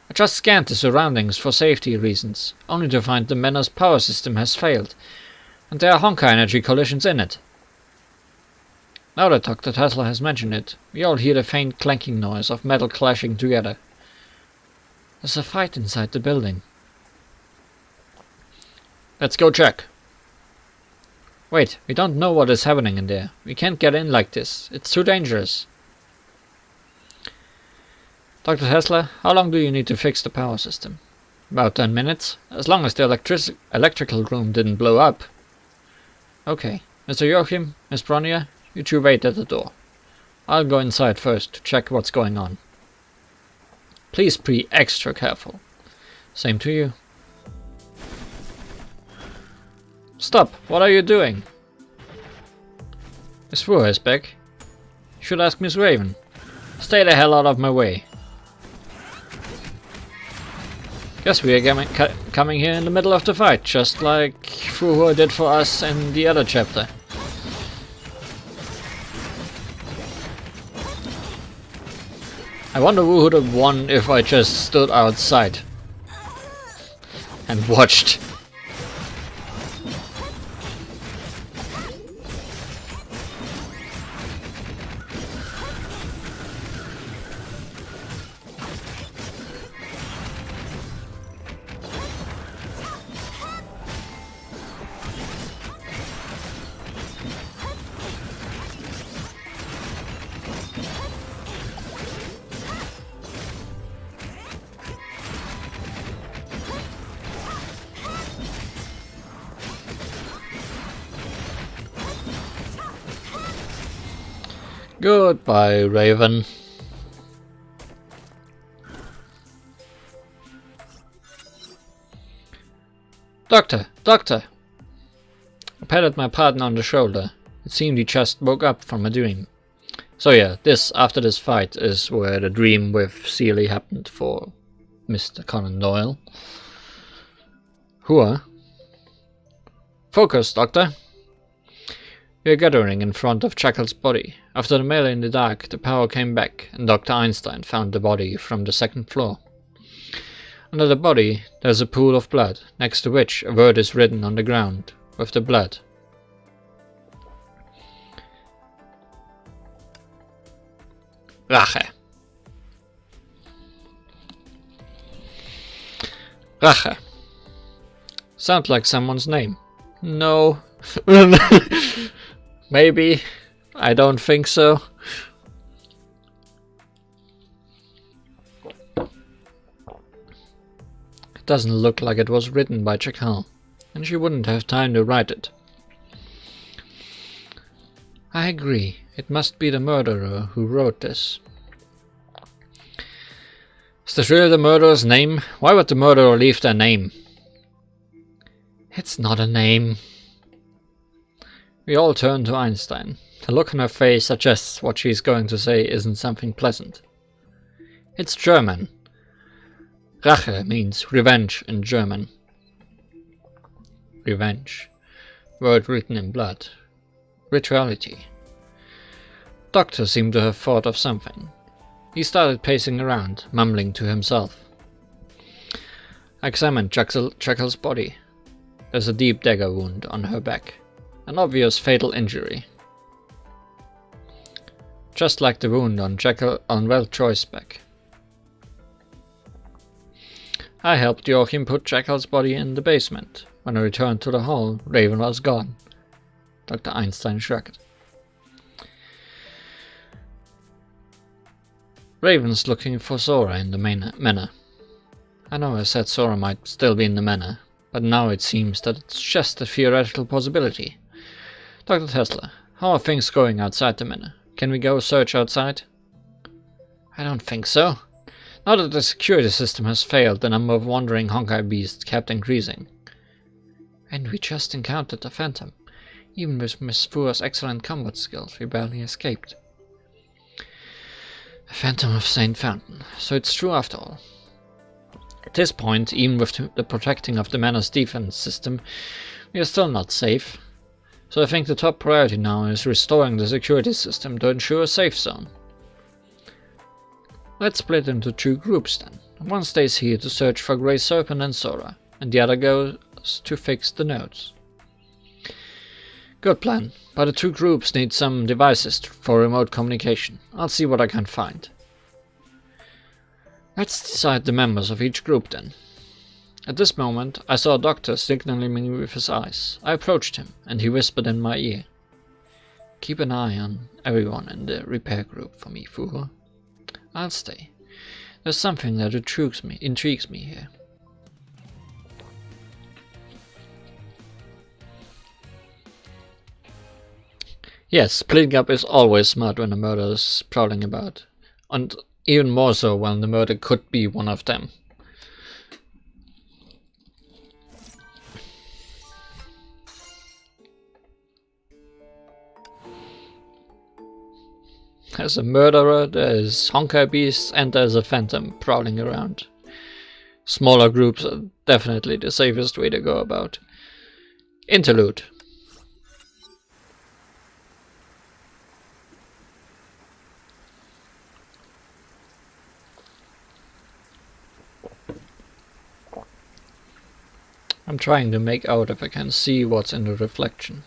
I just scanned the surroundings for safety reasons, only to find the manor's power system has failed, and there are Honkai energy collisions in it. Now that Dr. Tesla has mentioned it, we all hear the faint clanking noise of metal clashing together. There's a fight inside the building. Let's go check. Wait, we don't know what is happening in there. We can't get in like this. It's too dangerous. Dr. Tesla, how long do you need to fix the power system? About 10 minutes, as long as the electrical room didn't blow up. Okay, Mr. Joachim, Miss Bronya, you two wait at the door. I'll go inside first to check what's going on. Please be extra careful. Same to you. Stop! What are you doing? Miss Fuhua is back. You should ask Miss Raven. Stay the hell out of my way. Guess we are coming here in the middle of the fight, just like Fuhua did for us in the other chapter. I wonder who would have won if I just stood outside and watched. Goodbye, Raven. Doctor! Doctor! I patted my partner on the shoulder. It seemed he just woke up from a dream. So yeah, after this fight is where the dream with Sealy happened for Mr. Conan Doyle. Hua? Focus, Doctor! We are gathering in front of Chacal's body. After the melee in the dark, the power came back, and Dr. Einstein found the body from the 2nd floor. Under the body, there's a pool of blood, next to which a word is written on the ground, with the blood. Rache. Rache. Sounds like someone's name. No. Maybe. I don't think so. It doesn't look like it was written by Chakal, and she wouldn't have time to write it. I agree. It must be the murderer who wrote this. Is this really the murderer's name? Why would the murderer leave their name? It's not a name. We all turn to Einstein. The look on her face suggests what she's going to say isn't something pleasant. It's German. Rache means revenge in German. Revenge. Word written in blood. Rituality. Doctor seemed to have thought of something. He started pacing around, mumbling to himself. I examined Jackal's body. There's a deep dagger wound on her back. An obvious fatal injury. Just like the wound on Welchoy's back. I helped Joachim put Jackal's body in the basement. When I returned to the hall, Raven was gone. Dr. Einstein shrugged. Raven's looking for Sora in the manor. I know I said Sora might still be in the manor, but now it seems that it's just a theoretical possibility. Dr. Tesla, how are things going outside the manor? Can we go search outside? I don't think so. Now that the security system has failed, the number of wandering Honkai beasts kept increasing. And we just encountered the Phantom. Even with Miss Fua's excellent combat skills, we barely escaped. A Phantom of St. Fountain. So it's true after all. At this point, even with the protecting of the manor's defense system, we are still not safe. So I think the top priority now is restoring the security system to ensure a safe zone. Let's split into two groups then. One stays here to search for Grey Serpent and Sora, and the other goes to fix the nodes. Good plan, but the two groups need some devices for remote communication. I'll see what I can find. Let's decide the members of each group then. At this moment, I saw a doctor signaling me with his eyes. I approached him, and he whispered in my ear. Keep an eye on everyone in the repair group for me, Fuhrer. I'll stay. There's something that intrigues me here. Yes, splitting up is always smart when a murderer is prowling about. And even more so when the murder could be one of them. There's a murderer, there's Honkai beasts, and there's a phantom prowling around. Smaller groups are definitely the safest way to go about. Interlude. I'm trying to make out if I can see what's in the reflection,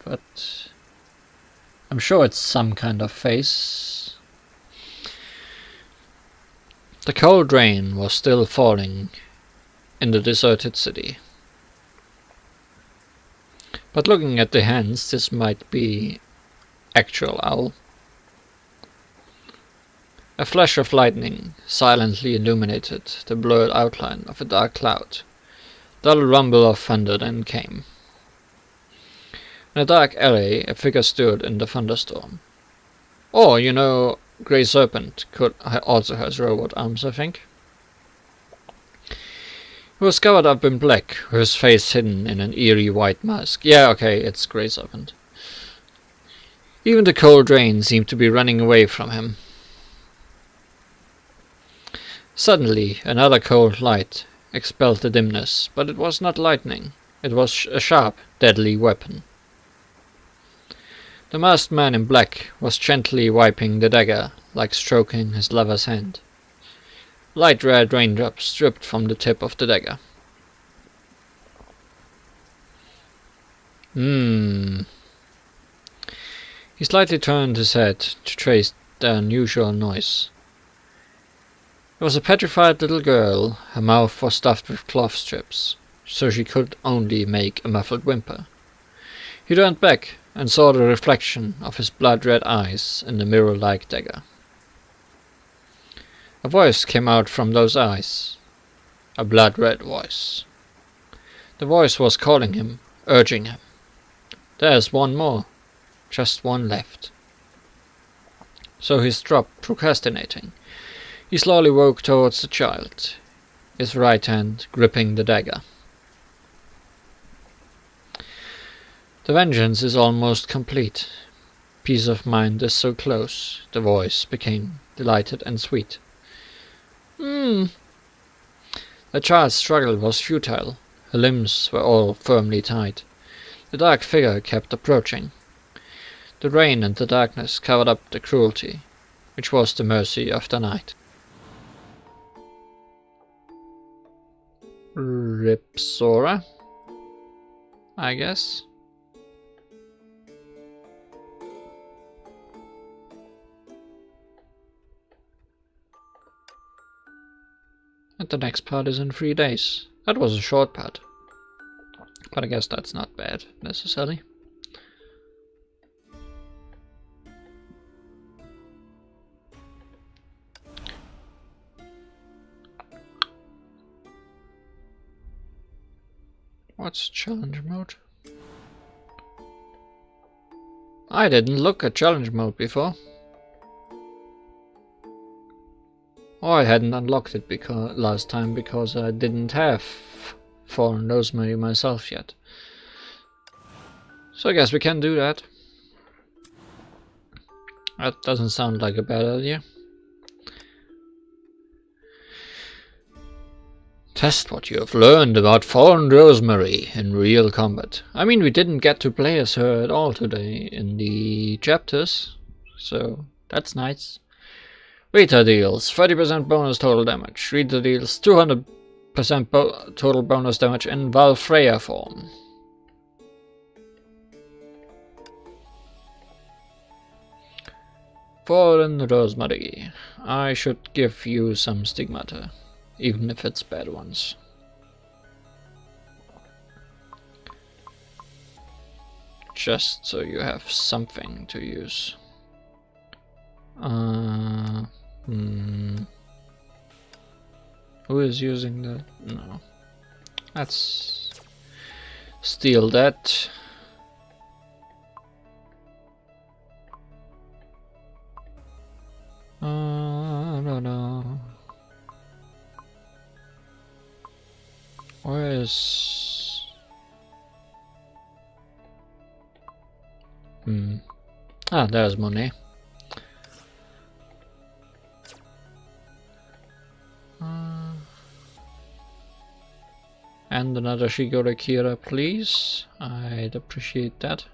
but I'm sure it's some kind of face. The cold rain was still falling in the deserted city. But looking at the hands, this might be actual owl. A flash of lightning silently illuminated the blurred outline of a dark cloud. Dull rumble of thunder then came. In a dark alley, a figure stood in the thunderstorm. Or, you know, Grey Serpent also has robot arms, I think. He was covered up in black, with his face hidden in an eerie white mask. Yeah, okay, it's Grey Serpent. Even the cold rain seemed to be running away from him. Suddenly, another cold light expelled the dimness, but it was not lightning. It was a sharp, deadly weapon. The masked man in black was gently wiping the dagger, like stroking his lover's hand. Light red raindrops dripped from the tip of the dagger. He slightly turned his head to trace the unusual noise. There was a petrified little girl. Her mouth was stuffed with cloth strips, so she could only make a muffled whimper. He turned back and saw the reflection of his blood-red eyes in the mirror-like dagger. A voice came out from those eyes. A blood-red voice. The voice was calling him, urging him. There's one more. Just one left. So he stopped procrastinating. He slowly walked towards the child, his right hand gripping the dagger. The vengeance is almost complete. Peace of mind is so close. The voice became delighted and sweet. The child's struggle was futile. Her limbs were all firmly tied. The dark figure kept approaching. The rain and the darkness covered up the cruelty, which was the mercy of the night. Ripsora, I guess. And the next part is in 3 days. That was a short part. But I guess that's not bad, necessarily. What's challenge mode? I didn't look at challenge mode before. Or I hadn't unlocked it last time because I didn't have Fallen Rosemary myself yet. So I guess we can do that. That doesn't sound like a bad idea. Test what you have learned about Fallen Rosemary in real combat. I mean, we didn't get to play as her at all today in the chapters, so that's nice. Rita deals 30% bonus total damage. Rita deals 200% total bonus damage in Valfreya form. Fallen Rosemary. I should give you some stigmata, even if it's bad ones. Just so you have something to use. Who is using that? No. Let's steal that. No. Where is... Ah, there's money. And another Shigure Kira, please. I'd appreciate that.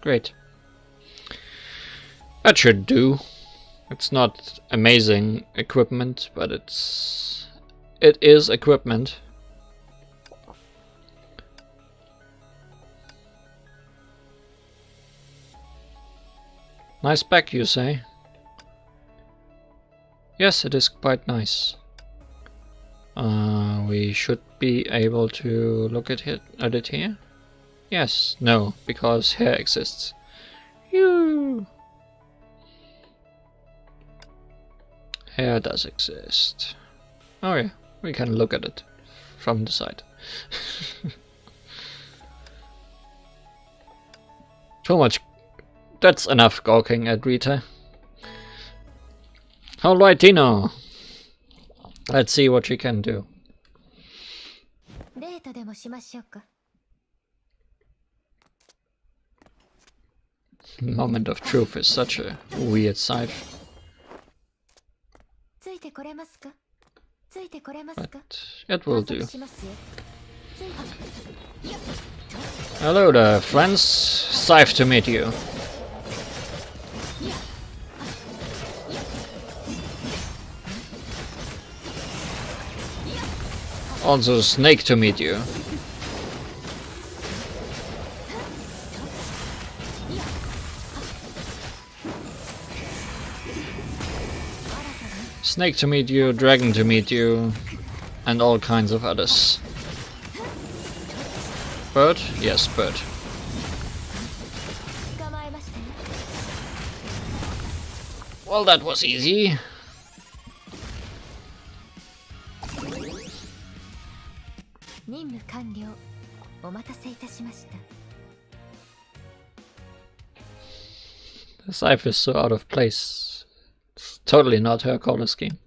Great. That should do. It's not amazing equipment, but it is equipment. Nice back, you say? Yes, it is quite nice. We should be able to look at it here. Yes, no, because hair exists. Phew. Hair does exist. Oh yeah, we can look at it from the side. Too much. That's enough gawking at Rita. Alright, Tino. Let's see what she can do. Moment of truth is such a weird sight. But it will do. Hello there, friends. Safe to meet you. Also Snake to meet you. Snake to meet you, dragon to meet you, and all kinds of others. Bird? Yes, bird. Well, that was easy. The scythe is so out of place. It's totally not her color scheme.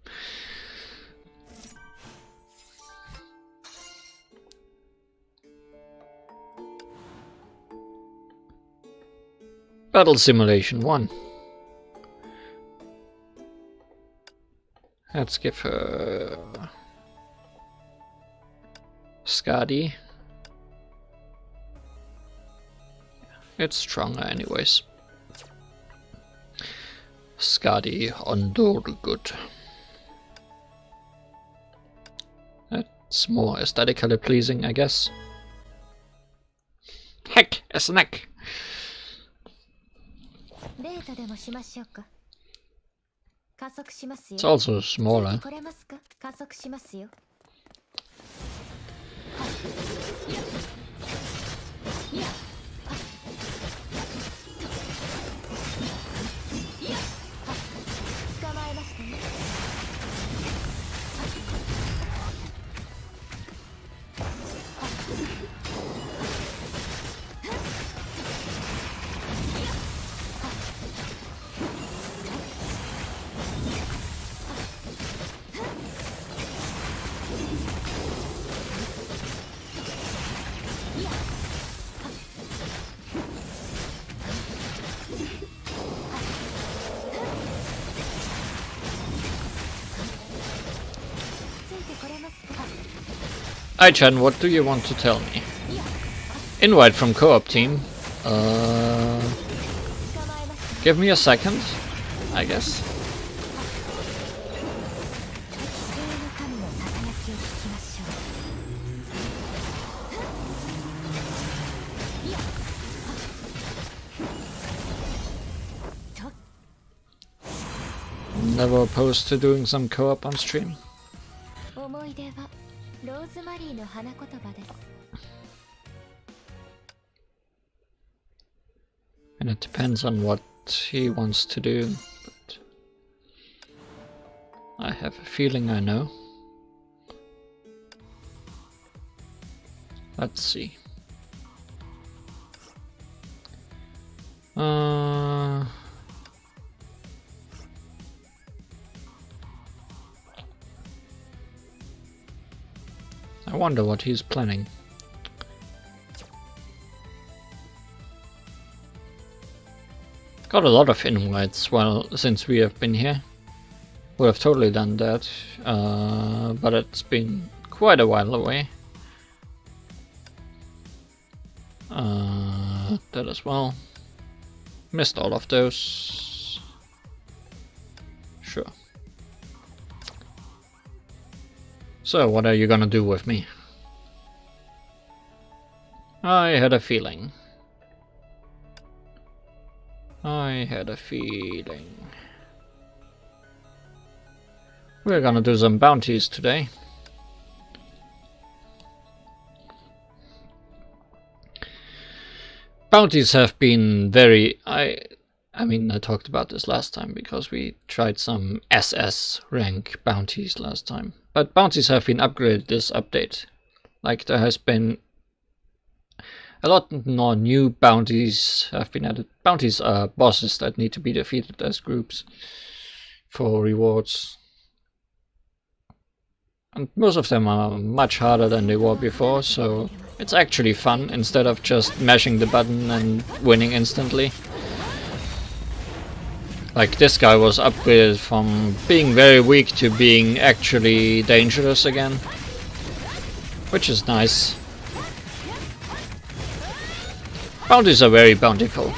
Battle Simulation 1. Let's give her Skadi. It's stronger anyways. Skadi on good. That's more aesthetically pleasing, I guess. Heck, a snack! It's also smaller. Aichan, what do you want to tell me? Invite from co-op team. Give me a second, I guess. Never opposed to doing some co-op on stream. Rosemaryの花言葉です。 And it depends on what he wants to do, but I have a feeling I know. Let's see. I wonder what he's planning. Got a lot of invites, well, since we have been here. Would have totally done that, but it's been quite a while away. That as well. Missed all of those. Sure. So, what are you gonna do with me? I had a feeling. I had a feeling. We're gonna do some bounties today. Bounties have been very... I mean, I talked about this last time because we tried some SS rank bounties last time. But bounties have been upgraded this update. Like, there has been a lot more new bounties have been added. Bounties are bosses that need to be defeated as groups for rewards. And most of them are much harder than they were before, so it's actually fun instead of just mashing the button and winning instantly. Like, this guy was upgraded from being very weak to being actually dangerous again, which is nice. Bounties are very bountiful.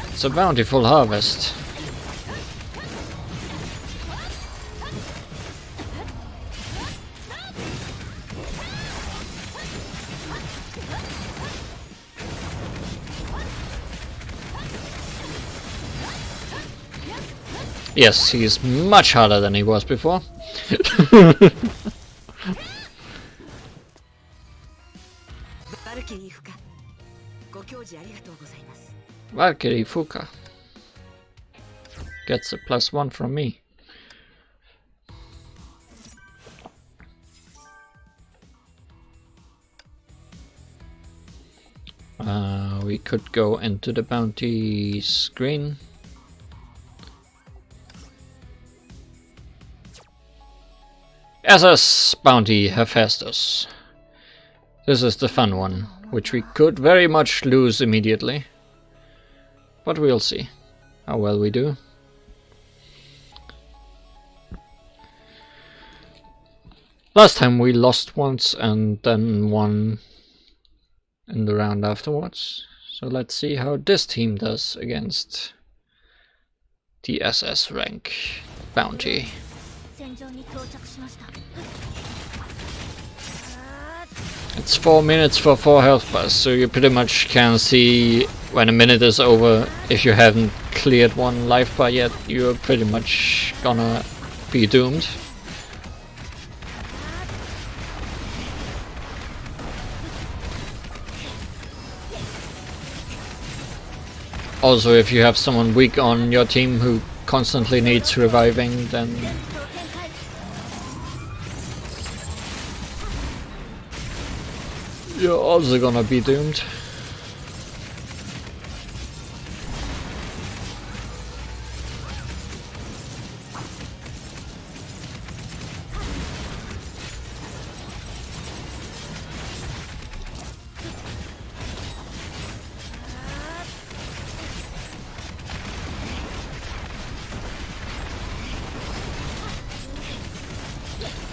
It's a bountiful harvest. Yes, he's much harder than he was before. Valkyrie Fuka gets a +1 from me. We could go into the bounty screen. SS Bounty Hephaestus. This is the fun one, which we could very much lose immediately. But we'll see how well we do. Last time we lost once and then won in the round afterwards. So let's see how this team does against the SS rank bounty. It's 4 minutes for 4 health bars, so you pretty much can see when a minute is over. If you haven't cleared 1 life bar yet, you're pretty much gonna be doomed. Also, if you have someone weak on your team who constantly needs reviving, then you're also gonna be doomed.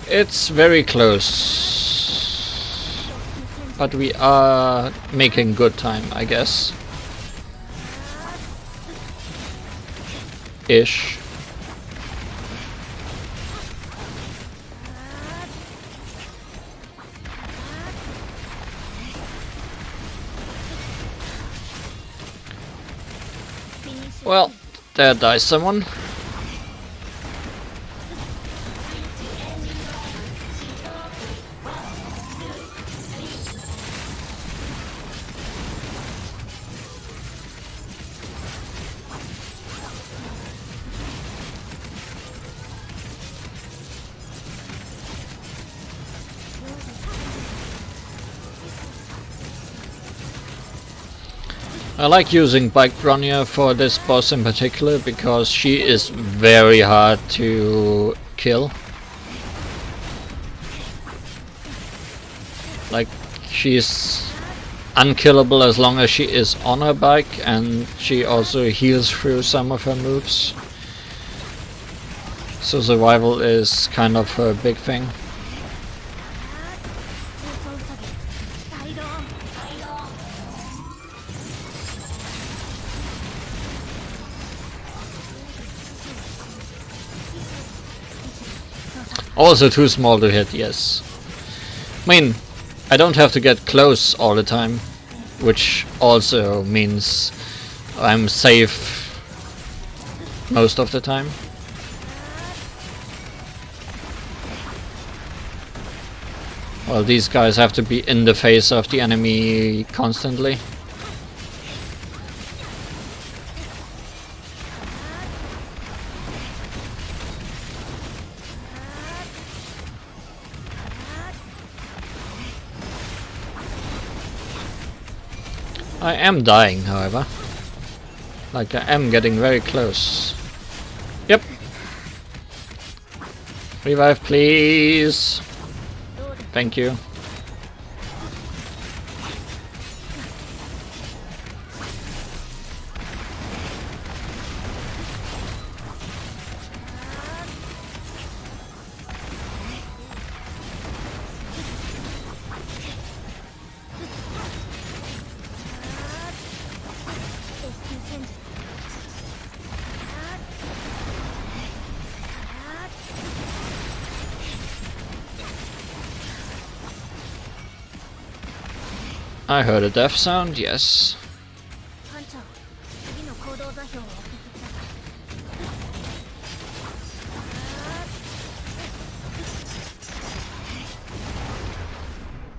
It's very close, but we are making good time, I guess. Ish. Well, there dies someone. I like using Bike Bronya for this boss in particular because she is very hard to kill. Like, she's unkillable as long as she is on her bike, and she also heals through some of her moves. So survival is kind of her big thing. Also too small to hit, yes. I mean, I don't have to get close all the time, which also means I'm safe most of the time. Well, these guys have to be in the face of the enemy constantly. I am dying, however. Like, I am getting very close. Yep. Revive, please. Thank you. I heard a death sound, yes.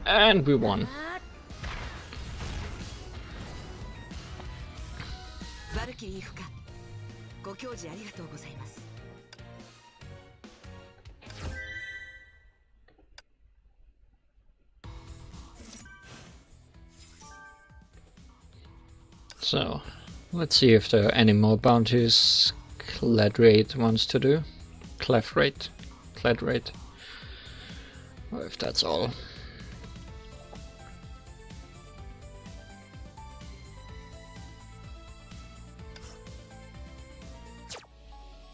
And we won. バルキリーフか。ご教示ありがとうございます。 So, let's see if there are any more bounties Cladrate wants to do. Cladrate? Or if that's all.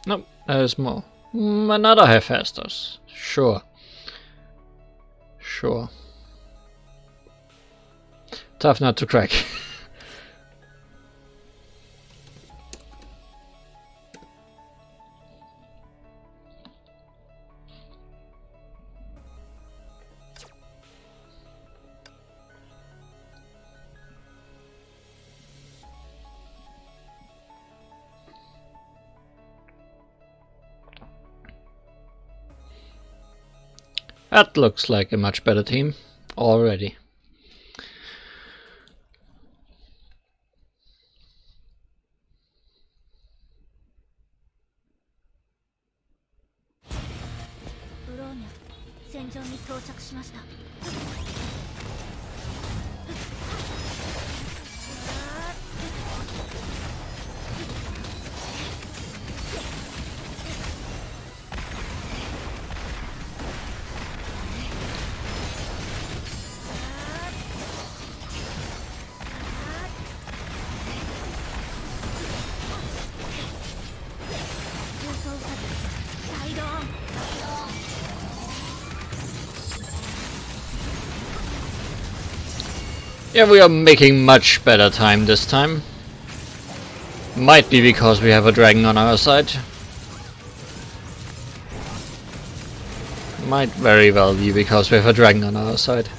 Nope, there's more. Another Hephaestus. Sure. Tough nut to crack. That looks like a much better team already. Yeah, we are making much better time this time. Might be because we have a dragon on our side. Might very well be because we have a dragon on our side.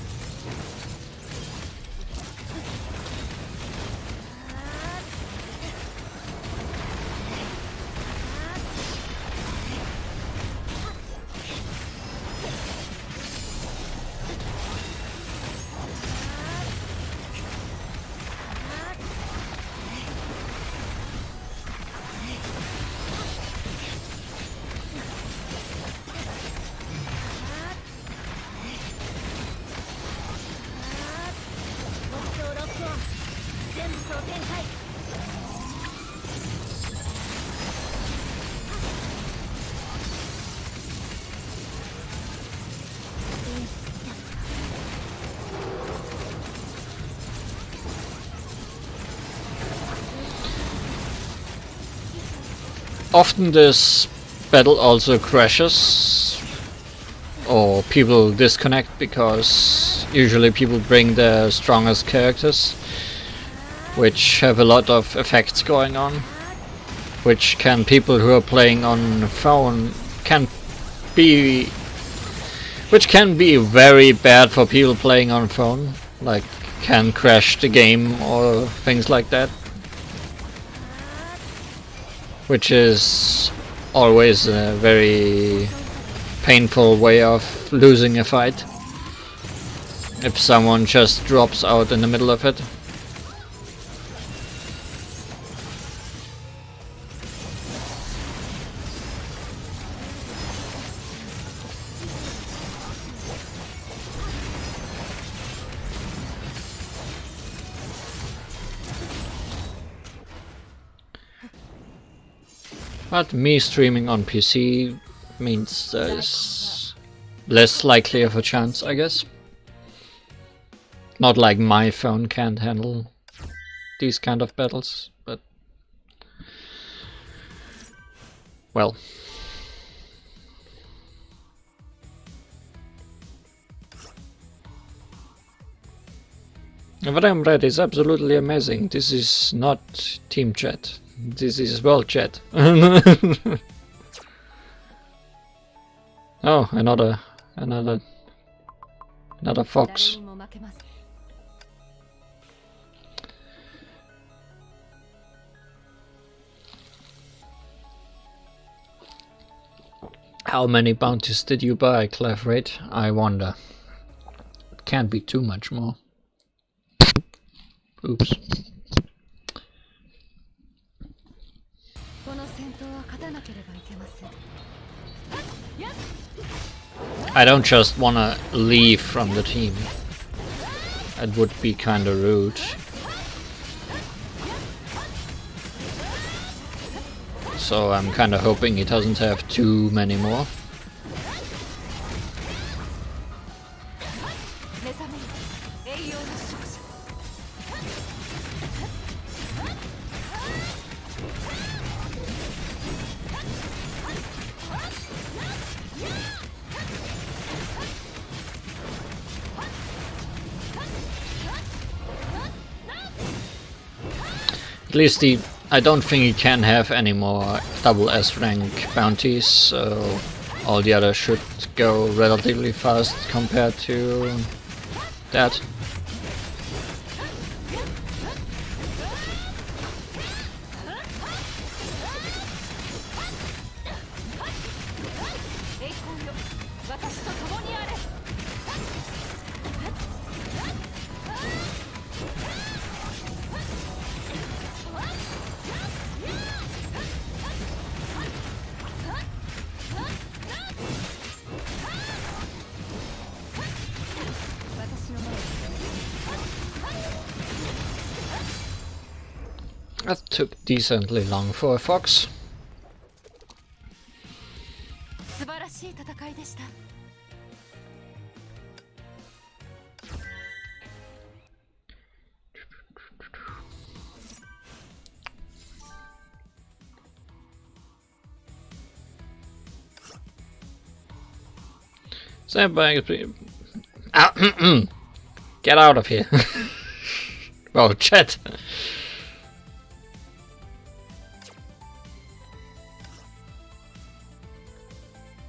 Often this battle also crashes, or people disconnect because usually people bring their strongest characters, which have a lot of effects going on, which people who are playing on phone which can be very bad for people playing on phone, like can crash the game or things like that. Which is always a very painful way of losing a fight. If someone just drops out in the middle of it. But me streaming on PC means there's less likely of a chance, I guess. Not like my phone can't handle these kind of battles, but well. What I'm read is absolutely amazing. This is not team chat. This is world chat. Oh, another fox. How many bounties did you buy, Clefrate? I wonder. can't be too much more. Oops. I don't just wanna leave from the team. It would be kinda rude. So I'm kinda hoping he doesn't have too many more. At least I don't think he can have any more double S rank bounties, so all the others should go relatively fast compared to that. That took decently long for a fox. Get out of here. Well, chat.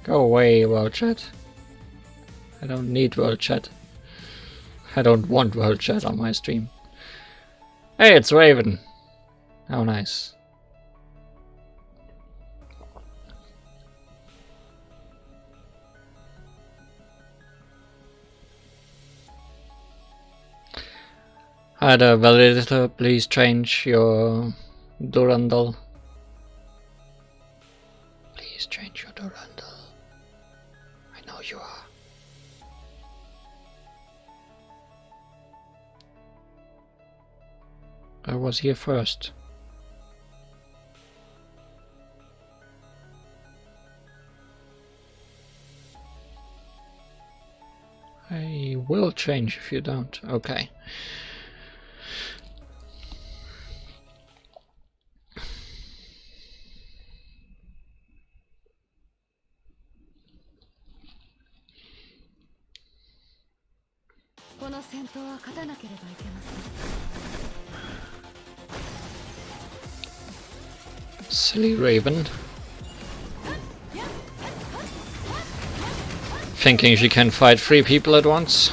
Go away, world chat. I don't need world chat. I don't want world chat on my stream. Hey, it's Raven. How nice. Hi there, validator, please change your Durandal. Please change your Durandal. I know you are. I was here first. I will change if you don't. Okay. Silly Raven. Thinking she can fight 3 people at once.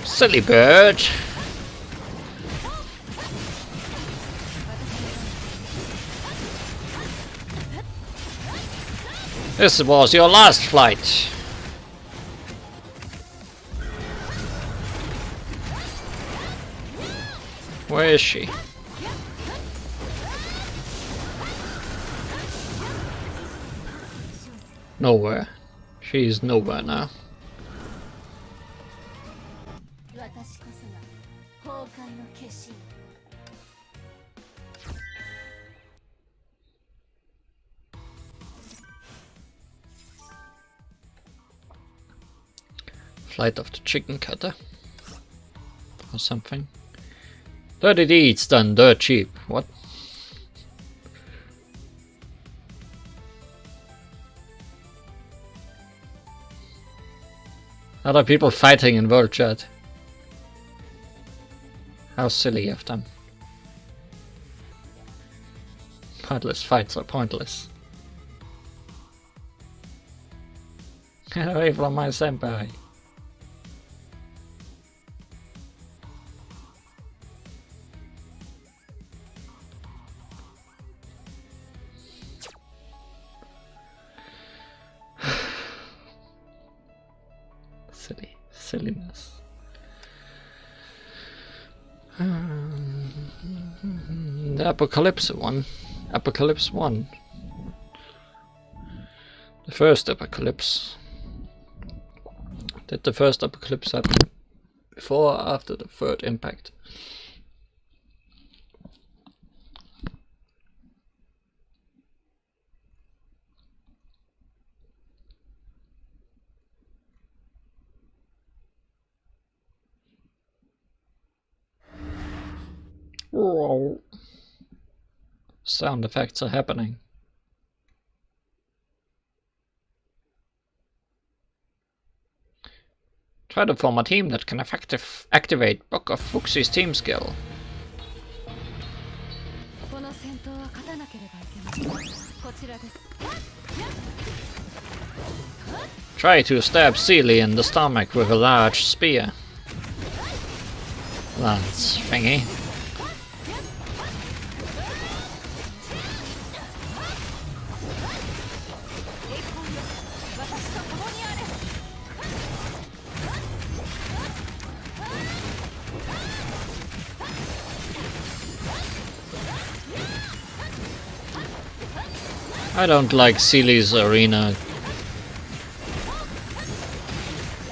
Silly bird. This was your last flight. Where is she? Nowhere. She's nowhere now. Flight of the chicken cutter or something. Dirty deeds done dirt cheap. What? Other people fighting in world chat. How silly of them. Pointless fights are pointless. Get away from my senpai. Silliness. The Apocalypse one. Apocalypse 1. The first Apocalypse. Did the first Apocalypse happen before or after the third impact? Whoa. Sound effects are happening. Try to form a team that can activate Book of Fuxi's team skill. Try to stab Seely in the stomach with a large spear. Lance thingy. I don't like Seely's arena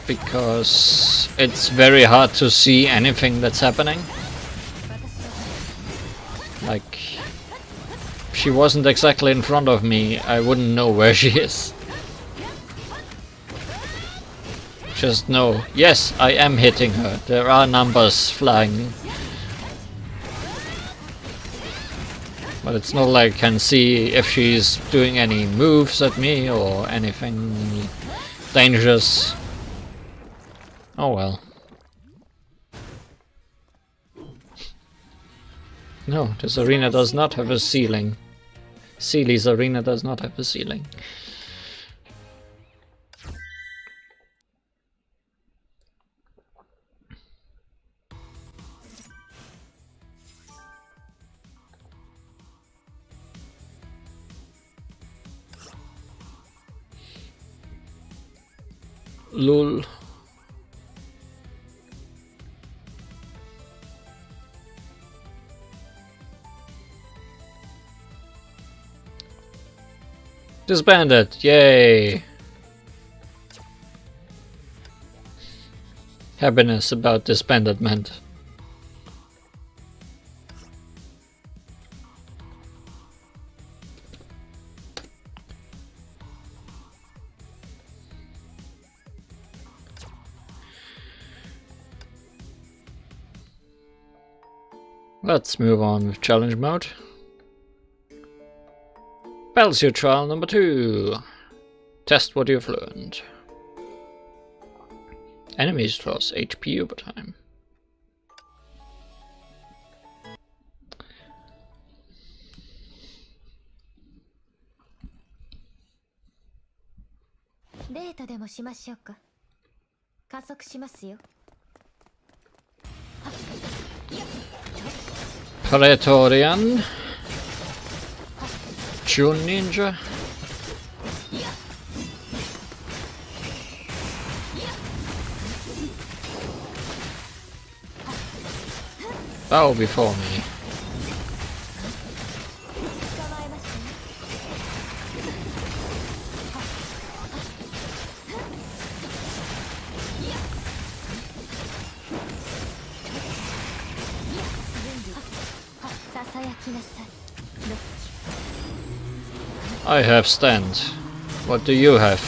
because it's very hard to see anything that's happening. Like, if she wasn't exactly in front of me, I wouldn't know where she is. Just know, yes, I am hitting her. There are numbers flying. But it's not like I can see if she's doing any moves at me or anything dangerous. Oh well. No, this arena does not have a ceiling. Seely's arena does not have a ceiling. Lol. Disbanded, yay! Happiness about disbandment. Let's move on with challenge mode. Battlesuit trial number 2. Test what you've learned. Enemies lost HP over time. Praetorian. June Ninja. Bow before me. I have stand. What do you have?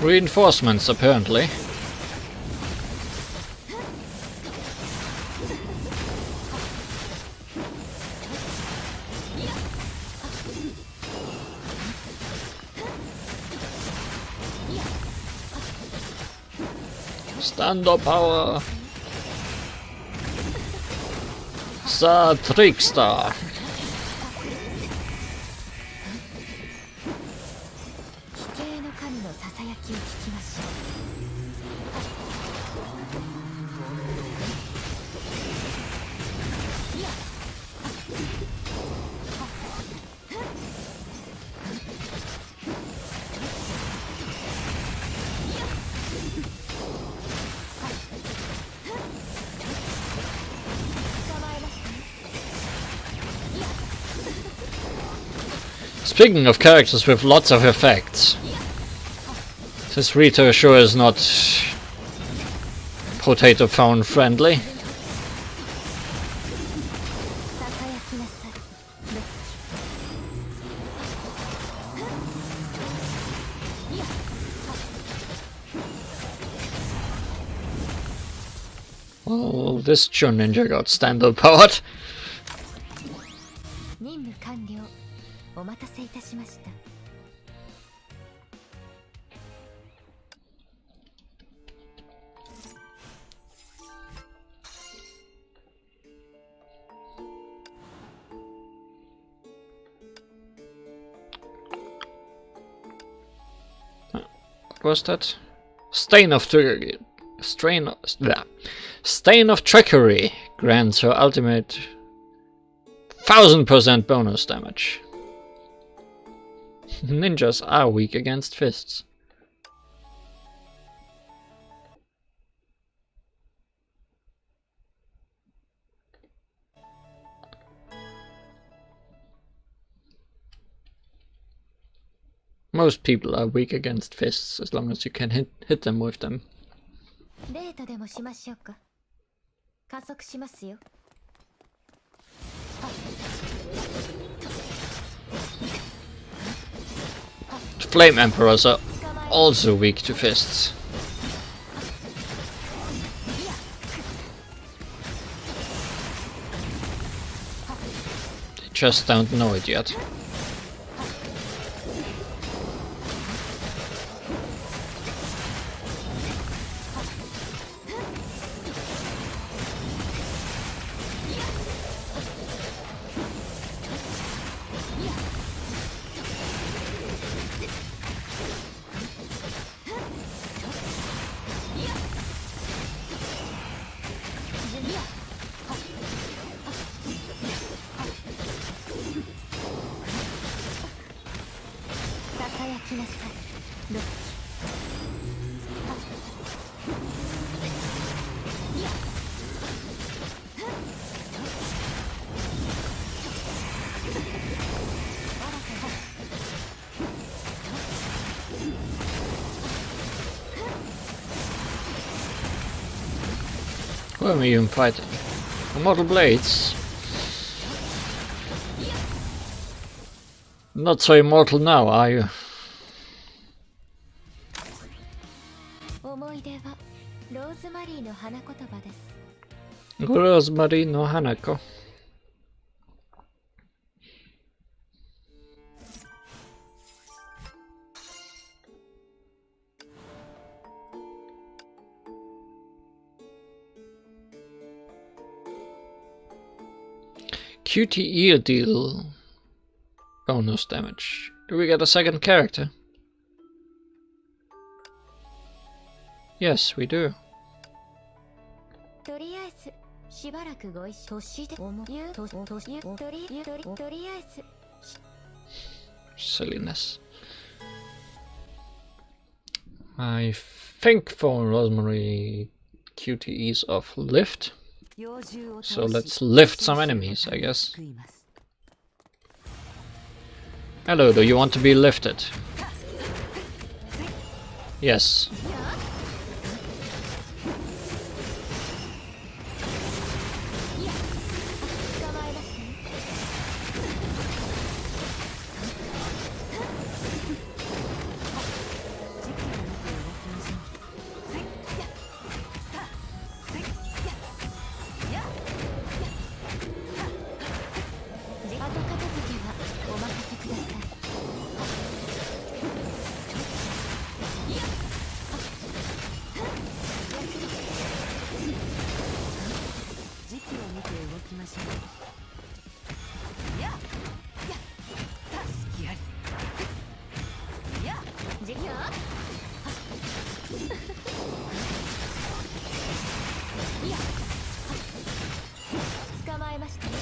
Reinforcements, apparently. Stand-up power. The trickster. 奇形の神のささやきを聞きましょう。Speaking of characters with lots of effects, this Rito sure is not potato phone friendly. ささやきなさい。 Well, this Chun ninja got stand-up powered. 任務完了。お待たせいたしました。 What was that? Stain of trickery. Stain of trickery grants her ultimate 1000% bonus damage. Ninjas are weak against fists. Most people are weak against fists as long as you can hit them with them. デートでもしましょうか。加速しますよ。 Flame Emperors are also weak to fists. They just don't know it yet. Who am I even fighting? Immortal Blades? Not so immortal now, are you? 思い出はローズマリーの花言葉です。 Rosemary no Hanako. QTE deal bonus damage. Do we get a second character? Yes, we do. とりあえずしばらくご一緒年で思うとりあえず Silliness. I think for Rosemary QTEs of lift. So let's lift some enemies, I guess. Hello, do you want to be lifted? Yes. きましょう。やや助けあり。やじゃいや捕まえましたね。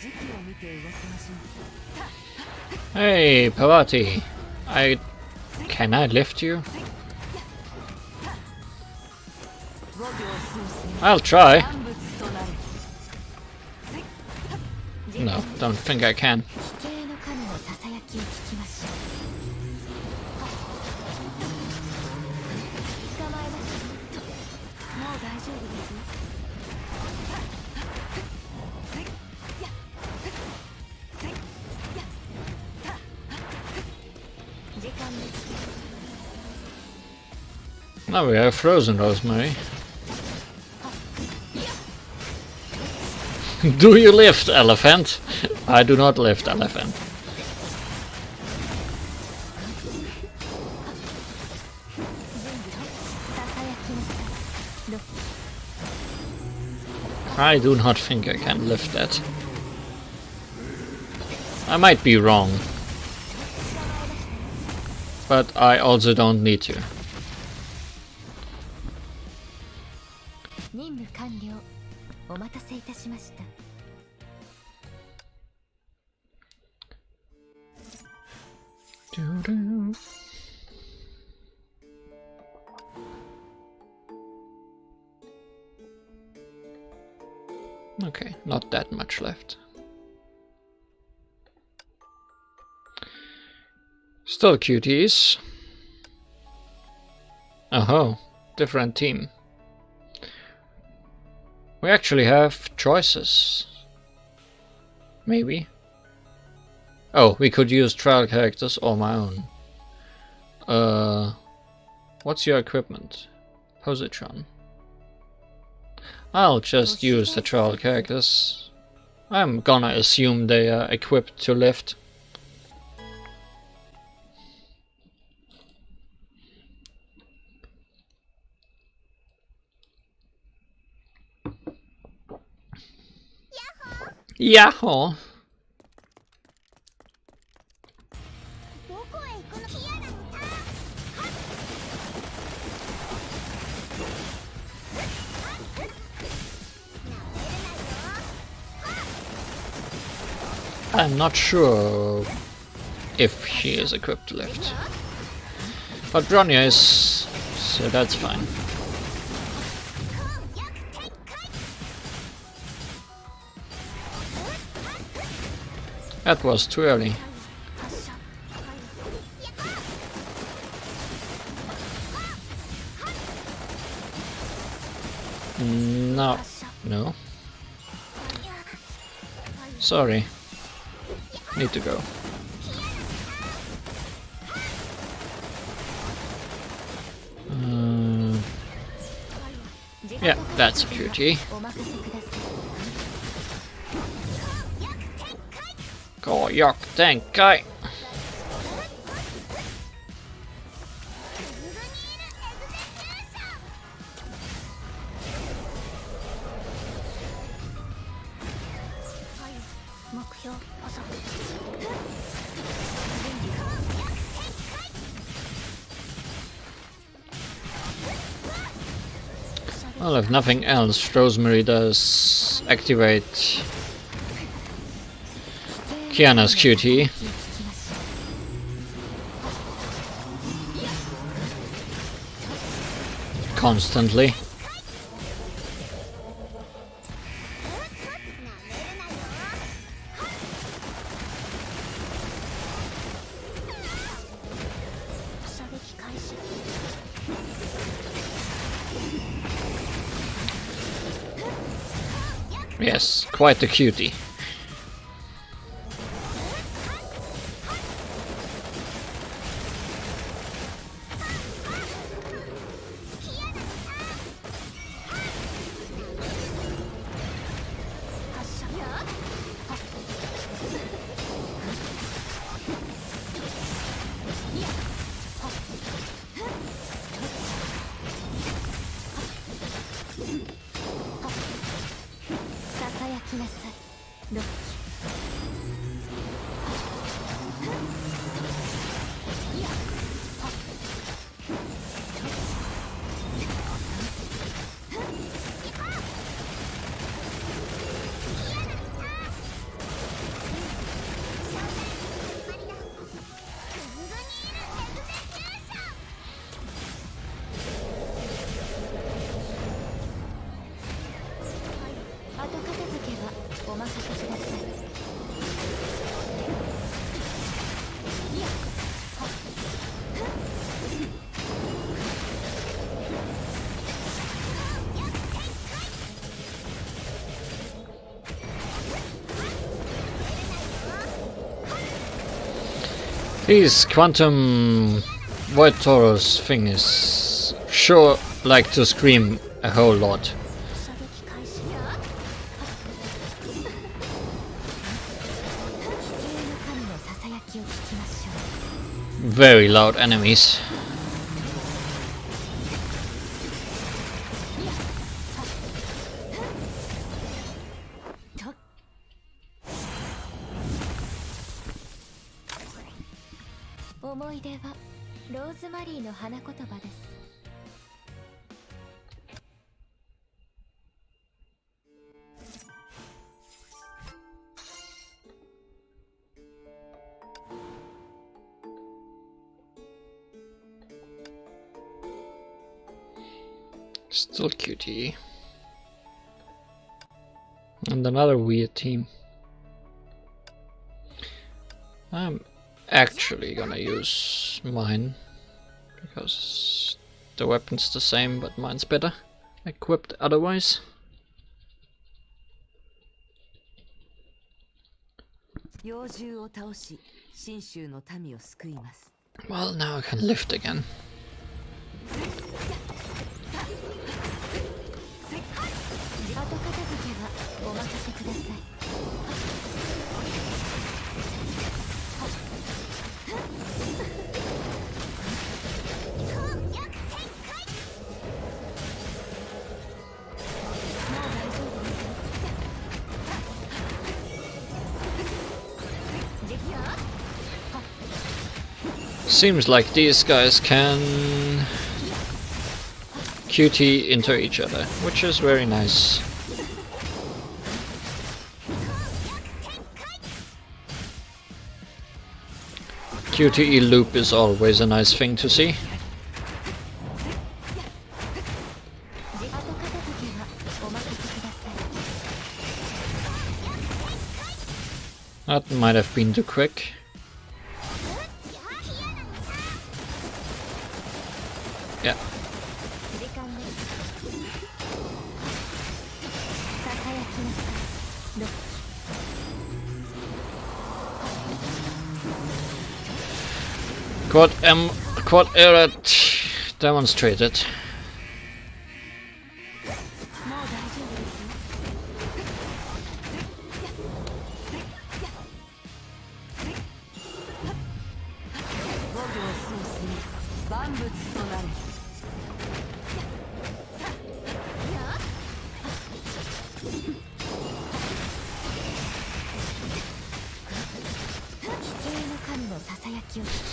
時期を見て動きましょう。 Hey, Pavati. Can I lift you? I'll try. No, don't think I can. 奇形の神のささやきを聞きましょう。捕まえました。もう大丈夫ですよ。時間です。 Now we have frozen Rosemary. Do you lift, elephant? I do not lift, elephant. I do not think I can lift that. I might be wrong, but I also don't need to. 任務完了。お待たせいたしました。 Okay, not that much left. Still cuties. Oh, different team. We actually have choices. Maybe. Oh, we could use trial characters or my own. What's your equipment? Positron. I'll just use the trial characters. I'm gonna assume they are equipped to lift. Yahoo! I'm not sure if she is equipped to lift. But Bronya is, so that's fine. That was too early. No. No. Sorry. Need to go. Yeah, that's a cutie. Koyak Tenkai. Well, if nothing else, Rosemary does activate Kiana's QT. Constantly. Yes, quite the cutie. きなさい。ロッキ後片付けはお任せください。His quantum void Taurus thing is sure like to scream a whole lot. 射撃開始。地球の神のささやきを聞きましょう。 Very loud enemies. 思い出はローズマリーの花言葉です。 Still cutie. And another weird team. I'm actually gonna use mine because the weapon's the same, but mine's better equipped otherwise. 妖獣を倒し、信州の民を救います。 Well, now I can lift again. 後片付けはお任せください。 Seems like these guys can QT into each other, which is very nice. QTE loop is always a nice thing to see. That might have been too quick. Yeah. Quad error demonstrated.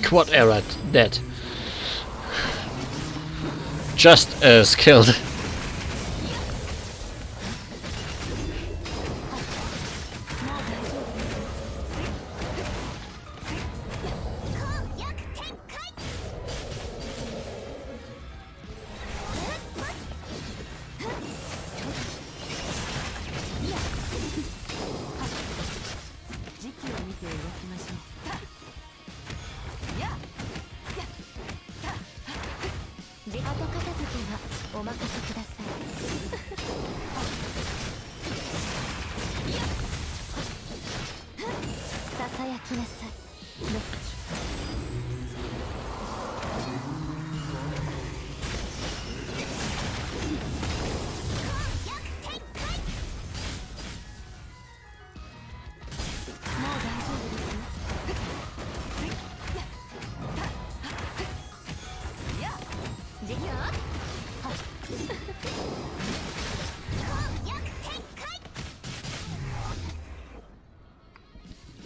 Quad error dead. Just as killed.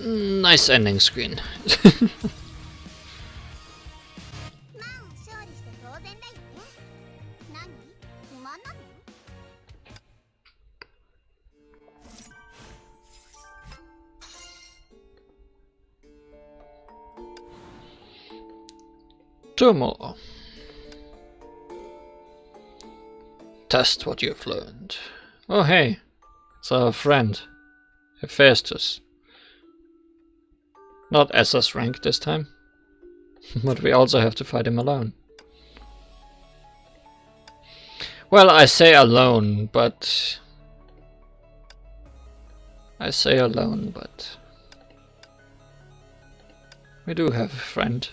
Nice ending screen. まあ勝利して当然だよね。何？不満なの？ Two more. Test what you've learned. Oh hey, it's our friend, Hephaestus. Not SS rank this time, but we also have to fight him alone. Well, I say alone, but... we do have a friend.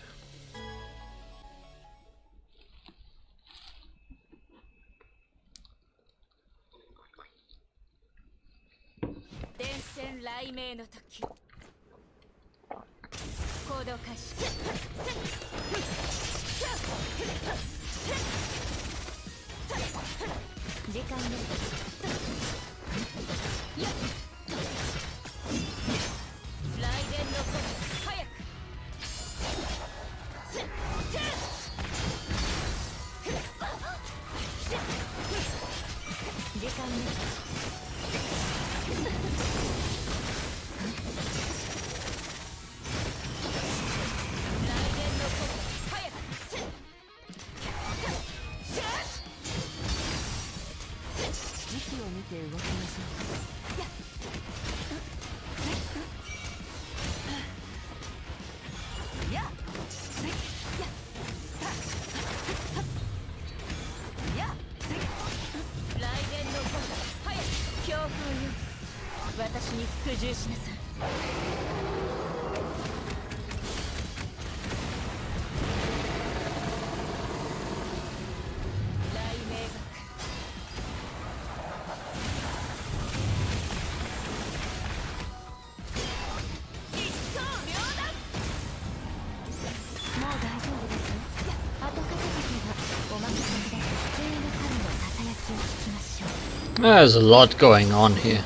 There's a lot going on here.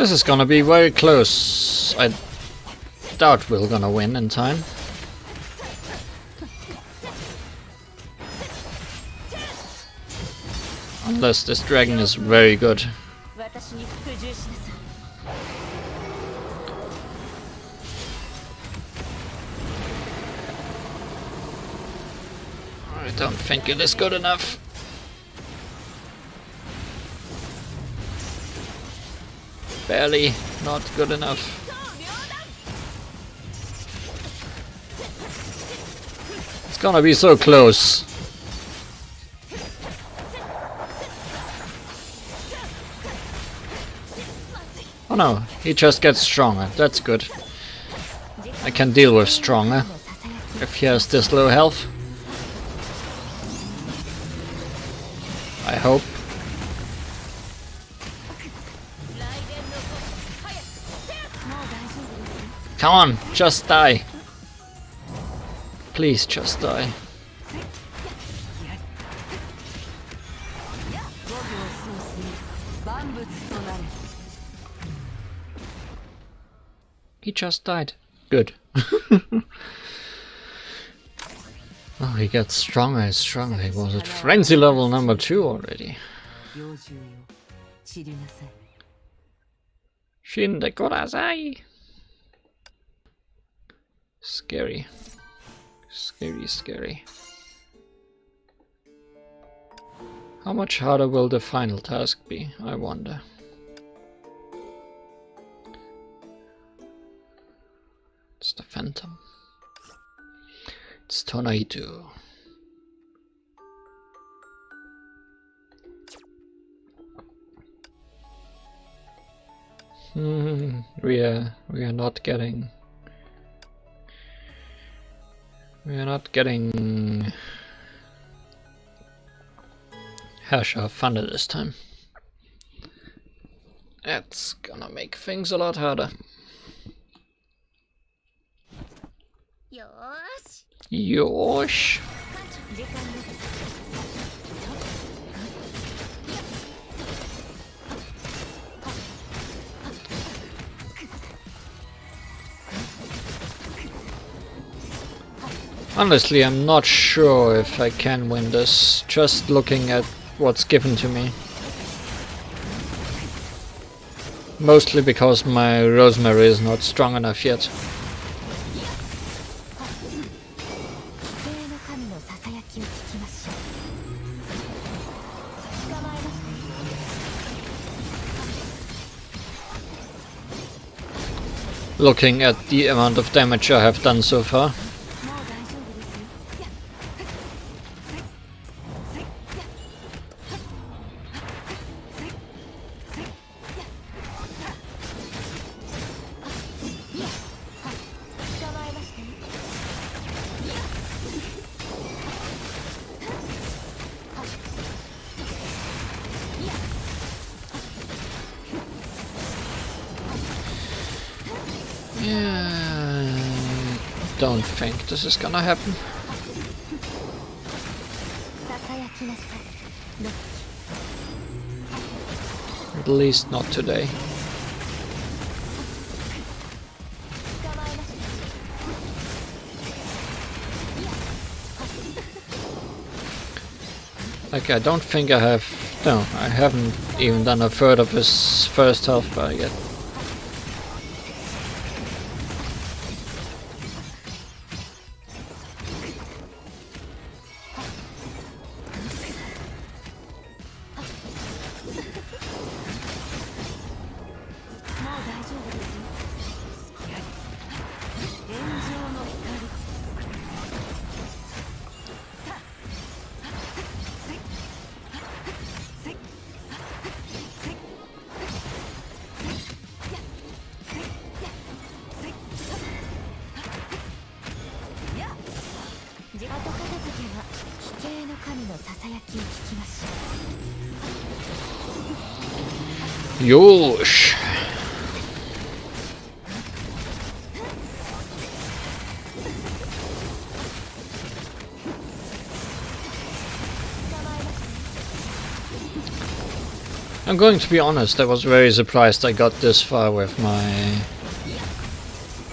This is gonna be very close. I doubt we're gonna win in time. Unless this dragon is very good. I don't think it is good enough. Barely not good enough. It's gonna be so close. no, he just gets stronger. That's good. I can deal with stronger if he has this low health. I hope. Come on, just die. Please just die. He just died. Good. Oh, he gets stronger and stronger. He was at frenzy level number 2 already. Shinde Kurasai. Scary. Scary, scary. How much harder will the final task be, I wonder. It's the Phantom. It's Tonaitu. We are not getting Herrscher Thunder this time. That's gonna make things a lot harder. Yosh. Honestly, I'm not sure if I can win this, just looking at what's given to me. Mostly because my Rosemary is not strong enough yet. Looking at the amount of damage I have done so far. Don't think this is gonna happen. At least not today. Like, I don't think I have... No, I haven't even done a third of his first health bar yet. Yosh. I'm going to be honest, I was very surprised I got this far with my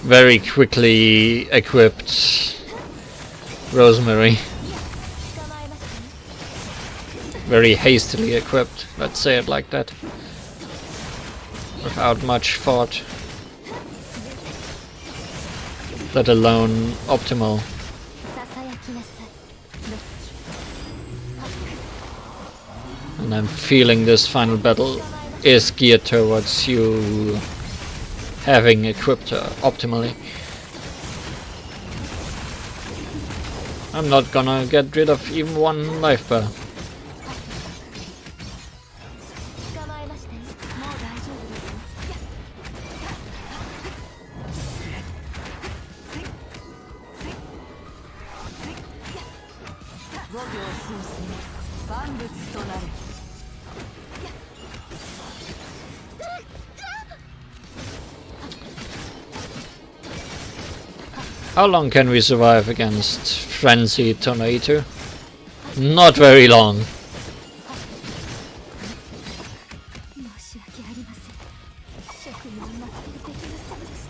very quickly equipped Rosemary. Very hastily equipped, let's say it like that. Without much thought. Let alone optimal. And I'm feeling this final battle is geared towards you having equipped her optimally. I'm not gonna get rid of even one life bar. 五行数星万物となる。 How long can we survive against Frenzied Tornado? Not very long. 申し訳ありません。職務を全くできませんでした。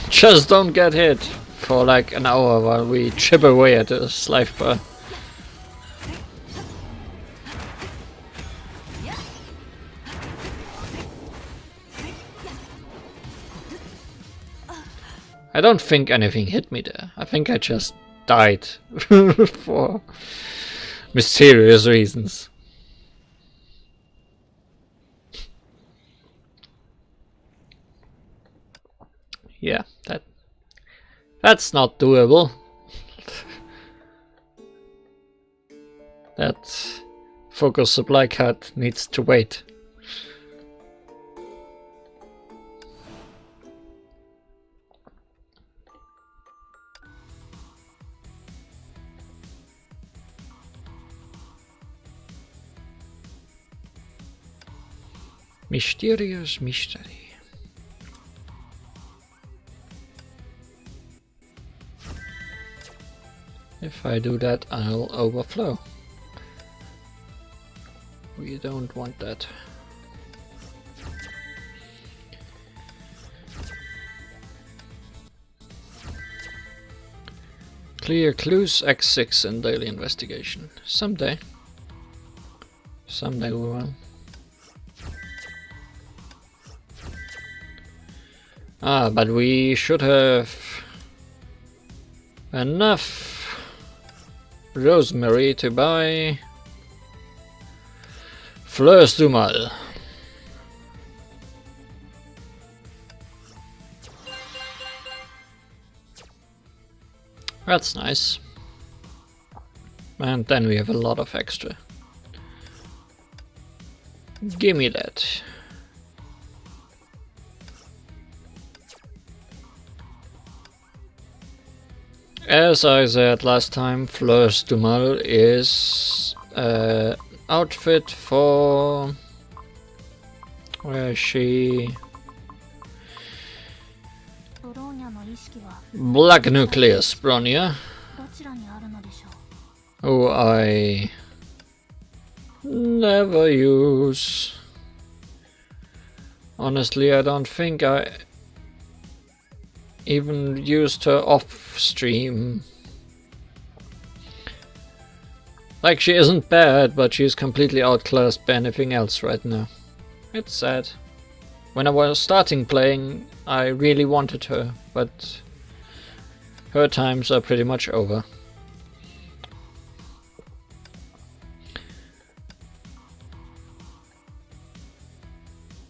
Just don't get hit for like an hour while we chip away at this life bar. I don't think anything hit me there. I think I just died for mysterious reasons. Yeah, that's not doable. That focus supply card needs to wait. Mysterious mystery. If I do that, I'll overflow. We don't want that. Clear clues X6 in daily investigation. Someday. Someday we will. Ah, but we should have enough Rosemary to buy Fleurs du Mal. That's nice. And then we have a lot of extra. Gimme that. As I said last time, Fleurs du Mal is outfit for... Where is she? Black Nucleus Bronya, who I never use. Honestly, I don't think I even used her off stream. Like, she isn't bad, but she's completely outclassed by anything else right now. It's sad. When I was starting playing, I really wanted her, but her times are pretty much over.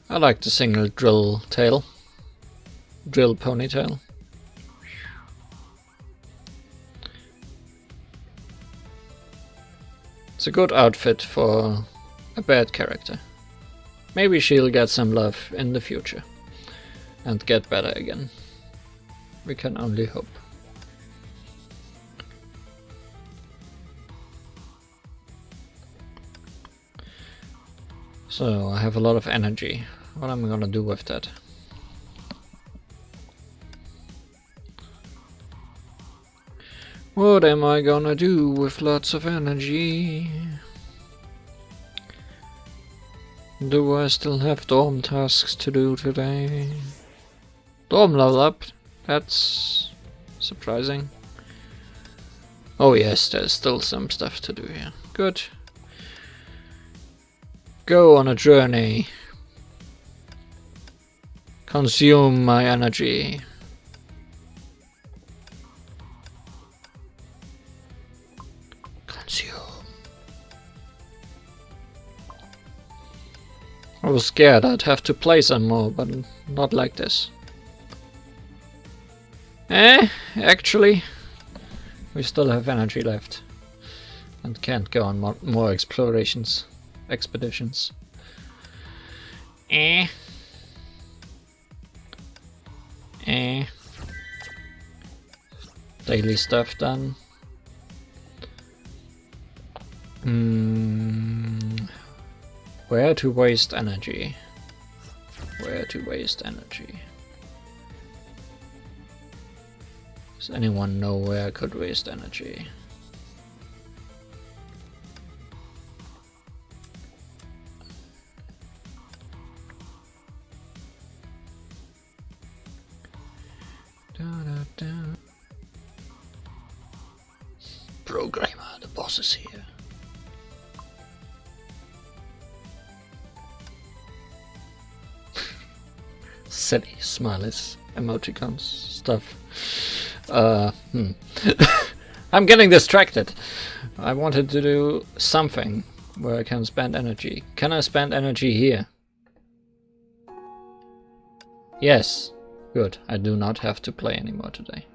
I like the single drill ponytail. It's a good outfit for a bad character. Maybe she'll get some love in the future and get better again. We can only hope. So I have a lot of energy. What am I gonna do with that? What am I gonna do with lots of energy? Do I still have dorm tasks to do today? Dorm level up? That's surprising. Oh yes, there's still some stuff to do here. Good. Go on a journey. Consume my energy. Consume. I was scared I'd have to play some more, but not like this. Actually, we still have energy left. And can't go on more expeditions. Daily stuff done. Where to waste energy? Where to waste energy? Does anyone know where I could waste energy? Programmer, the boss is here. Silly smileys, emoticons, stuff. I'm getting distracted. I wanted to do something where I can spend energy. Can I spend energy here? Yes. Good. I do not have to play anymore today.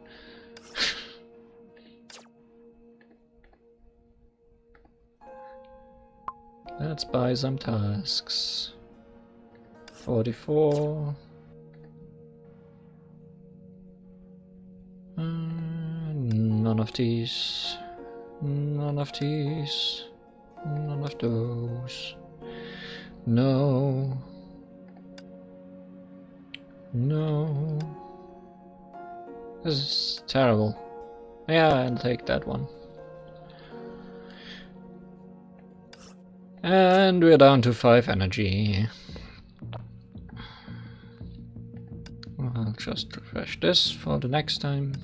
Let's buy some tasks. 44. None of these. None of these. None of those. No. No. This is terrible. Yeah, I'll take that one. And we're down to 5 energy. I'll just refresh this for the next time.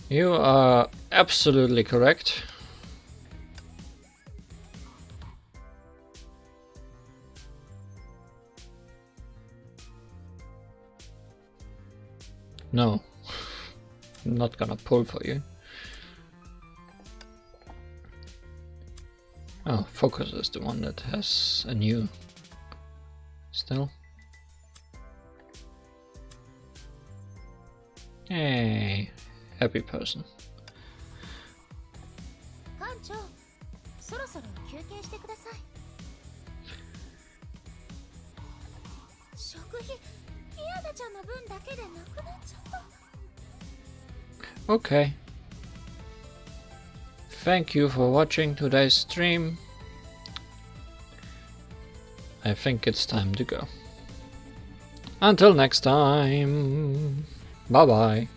You are absolutely correct. No, I'm not gonna pull for you. Oh, focus is the one that has a new still. Hey, happy person. Okay. Thank you for watching today's stream. I think it's time to go. Until next time. Bye bye.